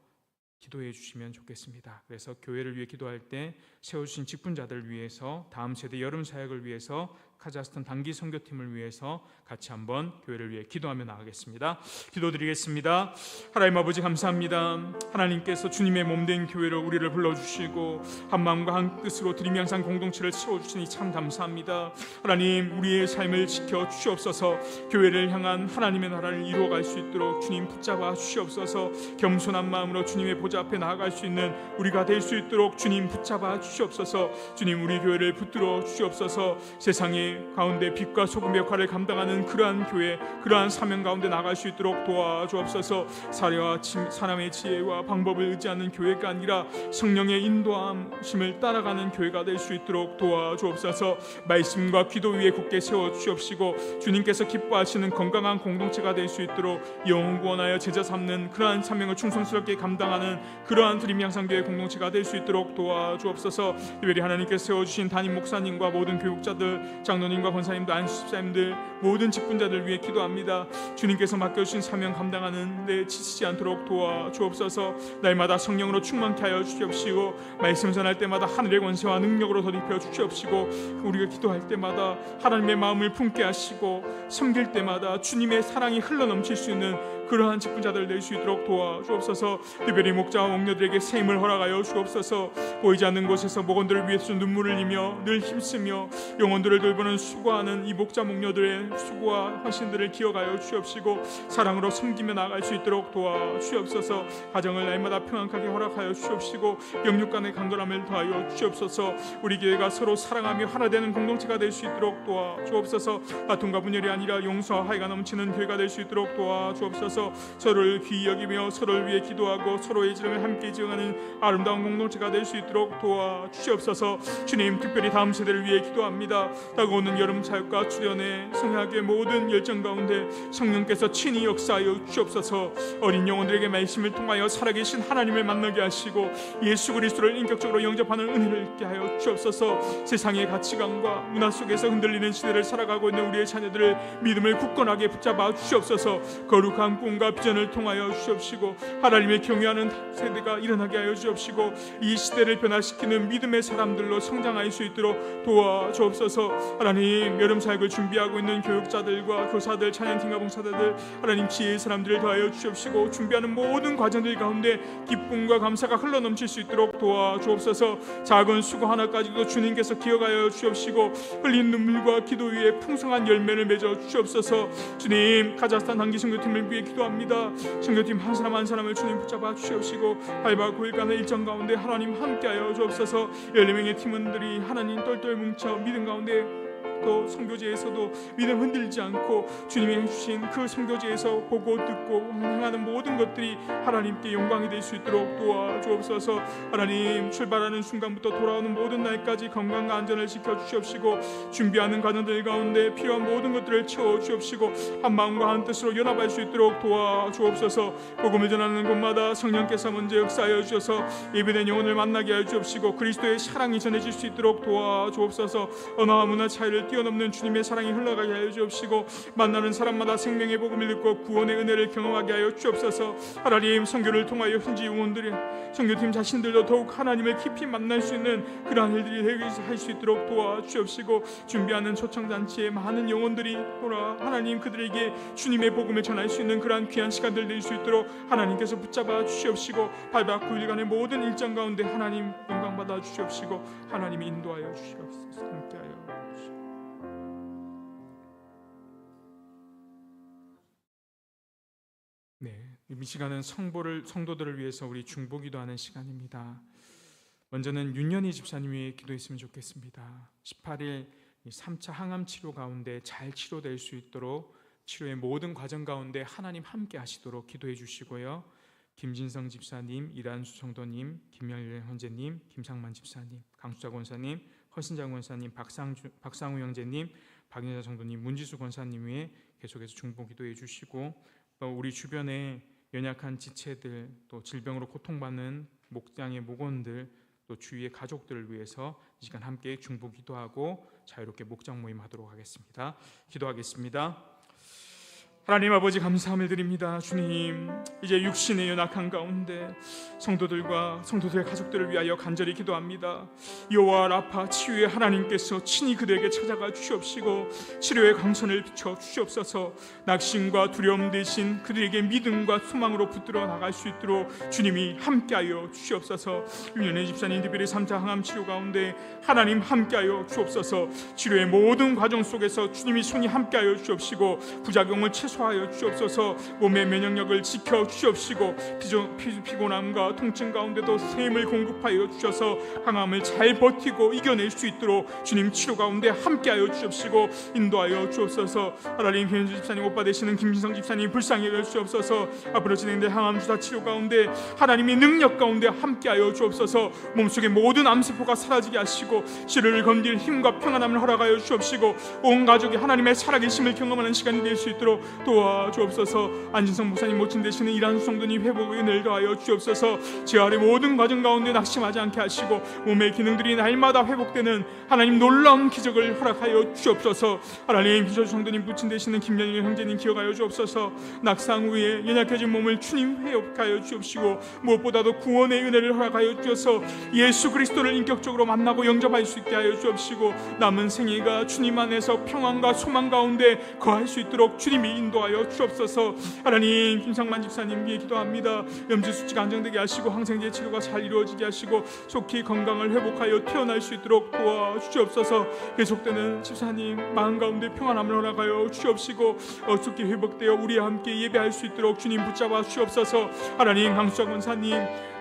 기도해 주시면 좋겠습니다. 그래서 교회를 위해 기도할 때 세워주신 직분자들을 위해서, 다음 세대 여름 사역을 위해서, 카자흐스탄 단기 선교팀을 위해서 같이 한번 교회를 위해 기도하며 나가겠습니다. 기도드리겠습니다. 하나님 아버지 감사합니다. 하나님께서 주님의 몸된 교회로 우리를 불러주시고 한 마음과 한 뜻으로 드림 양상 공동체를 세워주시니 참 감사합니다. 하나님, 우리의 삶을 지켜 주시옵소서. 교회를 향한 하나님의 나라를 이루어갈 수 있도록 주님 붙잡아 주시옵소서. 겸손한 마음으로 주님의 보좌 앞에 나아갈 수 있는 우리가 될 수 있도록 주님 붙잡아 주시옵소서. 주님, 우리 교회를 붙들어 주시옵소서. 세상의 가운데 빛과 소금의 역할을 감당하는 그러한 교회, 그러한 사명 가운데 나갈 수 있도록 도와주옵소서. 사례와 사람의 지혜와 방법을 의지하는 교회가 아니라 성령의 인도함심을 따라가는 교회가 될 수 있도록 도와주옵소서. 말씀과 기도 위에 굳게 세워주시옵시고 주님께서 기뻐하시는 건강한 공동체가 될 수 있도록 영원하여 제자 삼는 그러한 사명을 충성스럽게 감당하는 그러한 드림 양상교회 공동체가 될 수 있도록 도와주옵소서. 특별히 하나님께서 세워주신 담임 목사님과 모든 교육자들, 장로님과 권사님들, 안수집사님들, 모든 직분자들 위해 기도합니다. 주님께서 맡겨주신 사명 감당하는 데 지치지 않도록 도와 주옵소서. 날마다 성령으로 충만케 하여 주시옵시고, 말씀 전할 때마다 하늘의 권세와 능력으로 덧입혀 주시옵시고, 우리가 기도할 때마다 하나님의 마음을 품게 하시고, 섬길 때마다 주님의 사랑이 흘러넘칠 수 있는 그러한 직분자들 될 수 있도록 도와 주옵소서. 특별히 목자와 목녀들에게 새 힘을 허락하여 주옵소서. 보이지 않는 곳에서 목원들을 위해서 눈물을 흘리며 늘 힘쓰며 영혼들을 돌보는 수고하는 이 목자 목녀들의 수고와 헌신들을 기억하여 주옵시고, 사랑으로 섬기며 나아갈 수 있도록 도와 주옵소서. 가정을 날마다 평안하게 허락하여 주옵시고, 영육 간의 간결함을 더하여 주옵소서. 우리 교회가 서로 사랑하며 하나 되는 공동체가 될 수 있도록 도와 주옵소서. 다툼과 분열이 아니라 용서와 화해가 넘치는 교회가 될 수 있도록 도와 주옵소서. 서로를 귀히 여기며 서로를 위해 기도하고 서로의 지름을 함께 지어가는 아름다운 공동체가 될 수 있도록 도와 주시옵소서. 주님, 특별히 다음 세대를 위해 기도합니다. 다가오는 여름 사역과 수련회 성회학의 모든 열정 가운데 성령께서 친히 역사하여 주옵소서. 어린 영혼들에게 말씀을 통하여 살아계신 하나님을 만나게 하시고 예수 그리스도를 인격적으로 영접하는 은혜를 있게 하여 주옵소서. 세상의 가치관과 문화 속에서 흔들리는 시대를 살아가고 있는 우리의 자녀들을 믿음을 굳건하게 붙잡아 주옵소서. 거룩한 꿈과 비전을 통하여 주옵시고, 하나님을 경외하는 세대가 일어나게 하여 주옵시고, 이 시대를 변화시키는 믿음의 사람들로 성장할 수 있도록 도와 주옵소서. 하나님, 여름 사역을 준비하고 있는 교육자들과 교사들, 찬양팀과 봉사자들, 하나님 지혜의 사람들을 더하여 주옵시고, 준비하는 모든 과정들 가운데 기쁨과 감사가 흘러넘칠 수 있도록 도와 주옵소서. 작은 수고 하나까지도 주님께서 기억하여 주옵시고, 흘린 눈물과 기도 위에 풍성한 열매를 맺어 주옵소서. 주님, 카자흐스탄 단기 선교팀을 위해 기도합니다. 선교팀 한 사람 한 사람을 주님 붙잡아 주옵시고, 8박 9일간의 일정 가운데 하나님 함께하여 주옵소서. 14명의 팀원들이 하나님 똘똘 뭉쳐 믿음 가운데 또 선교제에서도 믿음 흔들지 않고 주님이 해주신 그 선교제에서 보고 듣고 행하는 모든 것들이 하나님께 영광이 될 수 있도록 도와주옵소서. 하나님, 출발하는 순간부터 돌아오는 모든 날까지 건강과 안전을 지켜주시옵시고, 준비하는 과정들 가운데 필요한 모든 것들을 채워주옵시고, 한 마음과 한 뜻으로 연합할 수 있도록 도와주옵소서. 복음을 전하는 곳마다 성령께서 먼저 역사하여 주셔서 예배된 영혼을 만나게 하여 주옵시고, 그리스도의 사랑이 전해질 수 있도록 도와주옵소서. 언어와 문화 차이를 뛰어넘는 주님의 사랑이 흘러가게 하여 주옵시고, 만나는 사람마다 생명의 복음을 듣고 구원의 은혜를 경험하게 하여 주옵소서. 하나님, 선교를 통하여 현지 영혼들이, 선교팀 자신들도 더욱 하나님을 깊이 만날 수 있는 그러한 일들이 되게 할 수 있도록 도와주옵시고, 준비하는 초청잔치에 많은 영혼들이 돌아 하나님 그들에게 주님의 복음을 전할 수 있는 그러한 귀한 시간들 될 수 있도록 하나님께서 붙잡아 주시옵시고, 8박 9일간의 모든 일정 가운데 하나님 영광 받아 주시옵시고, 하나님이 인도하여 주시옵소서. 함께하여 이 시간은 성도들을 위해서 우리 중보기도하는 시간입니다. 먼저는 윤연희 집사님 위해 기도했으면 좋겠습니다. 18일 3차 항암 치료 가운데 잘 치료될 수 있도록 치료의 모든 과정 가운데 하나님 함께 하시도록 기도해 주시고요. 김진성 집사님, 이란수 성도님, 김열령 형제님, 김상만 집사님, 강수자 권사님, 허신장 권사님, 박상우 형제님, 박인자 성도님, 문지수 권사님 위해 계속해서 중보 기도해 주시고, 또 우리 주변에 연약한 지체들, 또 질병으로 고통받는 목장의 목원들, 또 주위의 가족들을 위해서 이 시간 함께 중보 기도하고 자유롭게 목장 모임하도록 하겠습니다. 기도하겠습니다. 하나님 아버지, 감사함을 드립니다. 주님, 이제 육신의 연약한 가운데 성도들과 성도들의 가족들을 위하여 간절히 기도합니다. 여호와 라파 치유의 하나님께서 친히 그들에게 찾아가 주시옵시고, 치료의 강선을 비춰 주시옵소서. 낙심과 두려움 대신 그들에게 믿음과 소망으로 붙들어 나갈 수 있도록 주님이 함께하여 주시옵소서. 윤연희 집사님 특별히 3차 항암 치료 가운데 하나님 함께하여 주옵소서. 치료의 모든 과정 속에서 주님이 손이 함께하여 주옵시고, 부작용을 최소화하여 주옵소서. 몸의 면역력을 지켜 주옵시고, 피곤함과 통증 가운데도 새 힘을 공급하여 주셔서 항암을 잘 버티고 이겨낼 수 있도록 주님 치료 가운데 함께하여 주옵시고 인도하여 주옵소서. 하나님, 김현주 집사님 오빠 되시는 김진성 집사님 불쌍히 여겨 주옵소서. 앞으로 진행될 항암 주사 치료 가운데 하나님의 능력 가운데 함께하여 주옵소서. 몸속의 모든 암세포가 사라지게 하시고 치료를 건질 힘과 평안함을 허락하여 주옵시고, 온 가족이 하나님의 살아계심을 경험하는 시간이 될 수 있도록 도와주옵소서. 안진성 목사님 모친 되시는 이란수 성도님 회복의 은혜를 더하여 주옵소서. 제 아래 모든 과정 가운데 낙심하지 않게 하시고 몸의 기능들이 날마다 회복되는 하나님 놀라운 기적을 허락하여 주옵소서. 하나님 기조 성도님 모친 되시는 김연일 형제님 기억하여 주옵소서. 낙상 후에 연약해진 몸을 주님 회복하여 주옵시고 무엇보다도 구원의 은혜를 허락하여 주셔서 예수 그리스도를 인격적으로 만나고 영접할 수 있게 하여 주옵시고 남은 생애가 주님 안에서 평안과 소망 가운데 거할 수 있도록 주님이 인도하여 주옵소서. 하나님 김상만 집사님 위해 기도합니다. 염증 수치가 안정되게 하시고 항생제 치료가 잘 이루어지게 하시고 속히 건강을 회복하여 태어날 수 있도록 도와주옵소서. 계속되는 집사님 마음 가운데 평안함을 허락하여 주옵시고 속히 회복되어 우리와 함께 예배할 수 있도록 주님 붙잡아 주옵소서. 하나님 강수자 권사님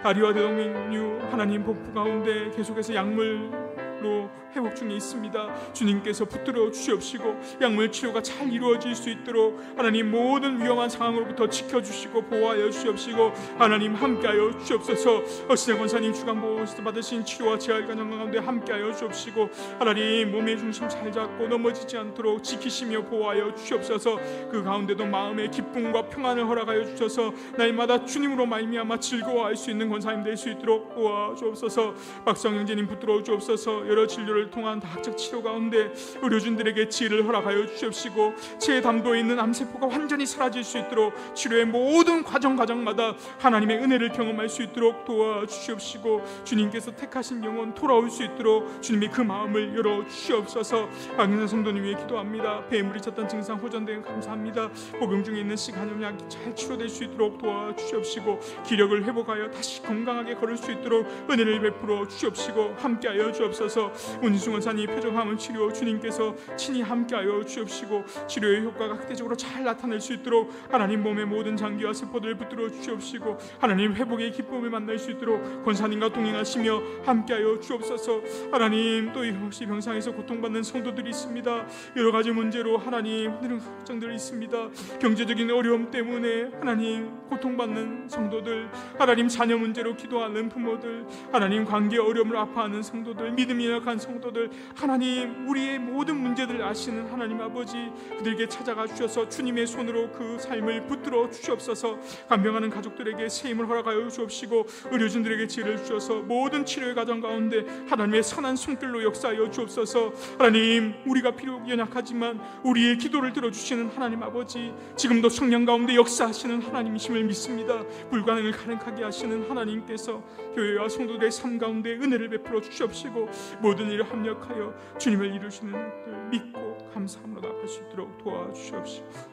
다리와 대동맥류 하나님 복부 가운데 계속해서 약물로 회복 중에 있습니다. 주님께서 붙들어 주시옵시고 약물 치료가 잘 이루어질 수 있도록 하나님 모든 위험한 상황으로부터 지켜주시고 보호하여 주시옵시고 하나님 함께하여 주옵소서. 어시장 권사님 주간보호에서 받으신 치료와 재활관장 가운데 함께하여 주옵시고 하나님 몸의 중심 잘 잡고 넘어지지 않도록 지키시며 보호하여 주시옵소서. 그 가운데도 마음의 기쁨과 평안을 허락하여 주셔서 날마다 주님으로 말미암아 즐거워할 수 있는 권사님 될 수 있도록 도와주옵소서. 박성 형제님 붙들어 주옵소서. 여러 진료를 통한 다학적 치료 가운데 의료진들에게 지혜를 허락하여 주옵시고 제 담도에 있는 암세포가 완전히 사라질 수 있도록 치료의 모든 과정마다 하나님의 은혜를 경험할 수 있도록 도와주시옵시고 주님께서 택하신 영혼 돌아올 수 있도록 주님이 그 마음을 열어주시옵소서. 박인선 성도님 위해 기도합니다. 폐물이 찼던 증상 호전되는 감사합니다. 복용 중에 있는 간염약이 잘 치료될 수 있도록 도와주시옵시고 기력을 회복하여 다시 건강하게 걸을 수 있도록 은혜를 베풀어 주시옵시고 함께하여 주옵소서. 문승원 사님 표정암을 치료 주님께서 친히 함께하여 주옵시고 치료의 효과가 극대적으로 잘 나타낼 수 있도록 하나님 몸의 모든 장기와 세포들을 붙들어 주옵시고 하나님 회복의 기쁨을 만날 수 있도록 권사님과 동행하시며 함께하여 주옵소서. 하나님 또 이것이 병상에서 고통받는 성도들이 있습니다. 여러 가지 문제로 하나님 힘든 걱정들이 있습니다. 경제적인 어려움 때문에 하나님 고통받는 성도들, 하나님 자녀 문제로 기도하는 부모들, 하나님 관계 어려움을 아파하는 성도들, 믿음이 약한 성도들, 하나님 우리의 모든 문제들을 아시는 하나님 아버지, 그들에게 찾아가 주셔서 주님의 손으로 그 삶을 붙들어 주시옵소서. 간병하는 가족들에게 새 힘을 허락하여 주옵시고 의료진들에게 지혜를 주셔서 모든 치료의 과정 가운데 하나님의 선한 손길로 역사하여 주옵소서. 하나님 우리가 비록 연약하지만 우리의 기도를 들어주시는 하나님 아버지, 지금도 성령 가운데 역사하시는 하나님이심을 믿습니다. 불가능을 가능하게 하시는 하나님께서 교회와 성도들의 삶 가운데 은혜를 베풀어 주시옵시고 모든 일을 합력하여 주님을 이루시는 들 믿고 감사함으로 나아갈 수 있도록 도와주시옵시고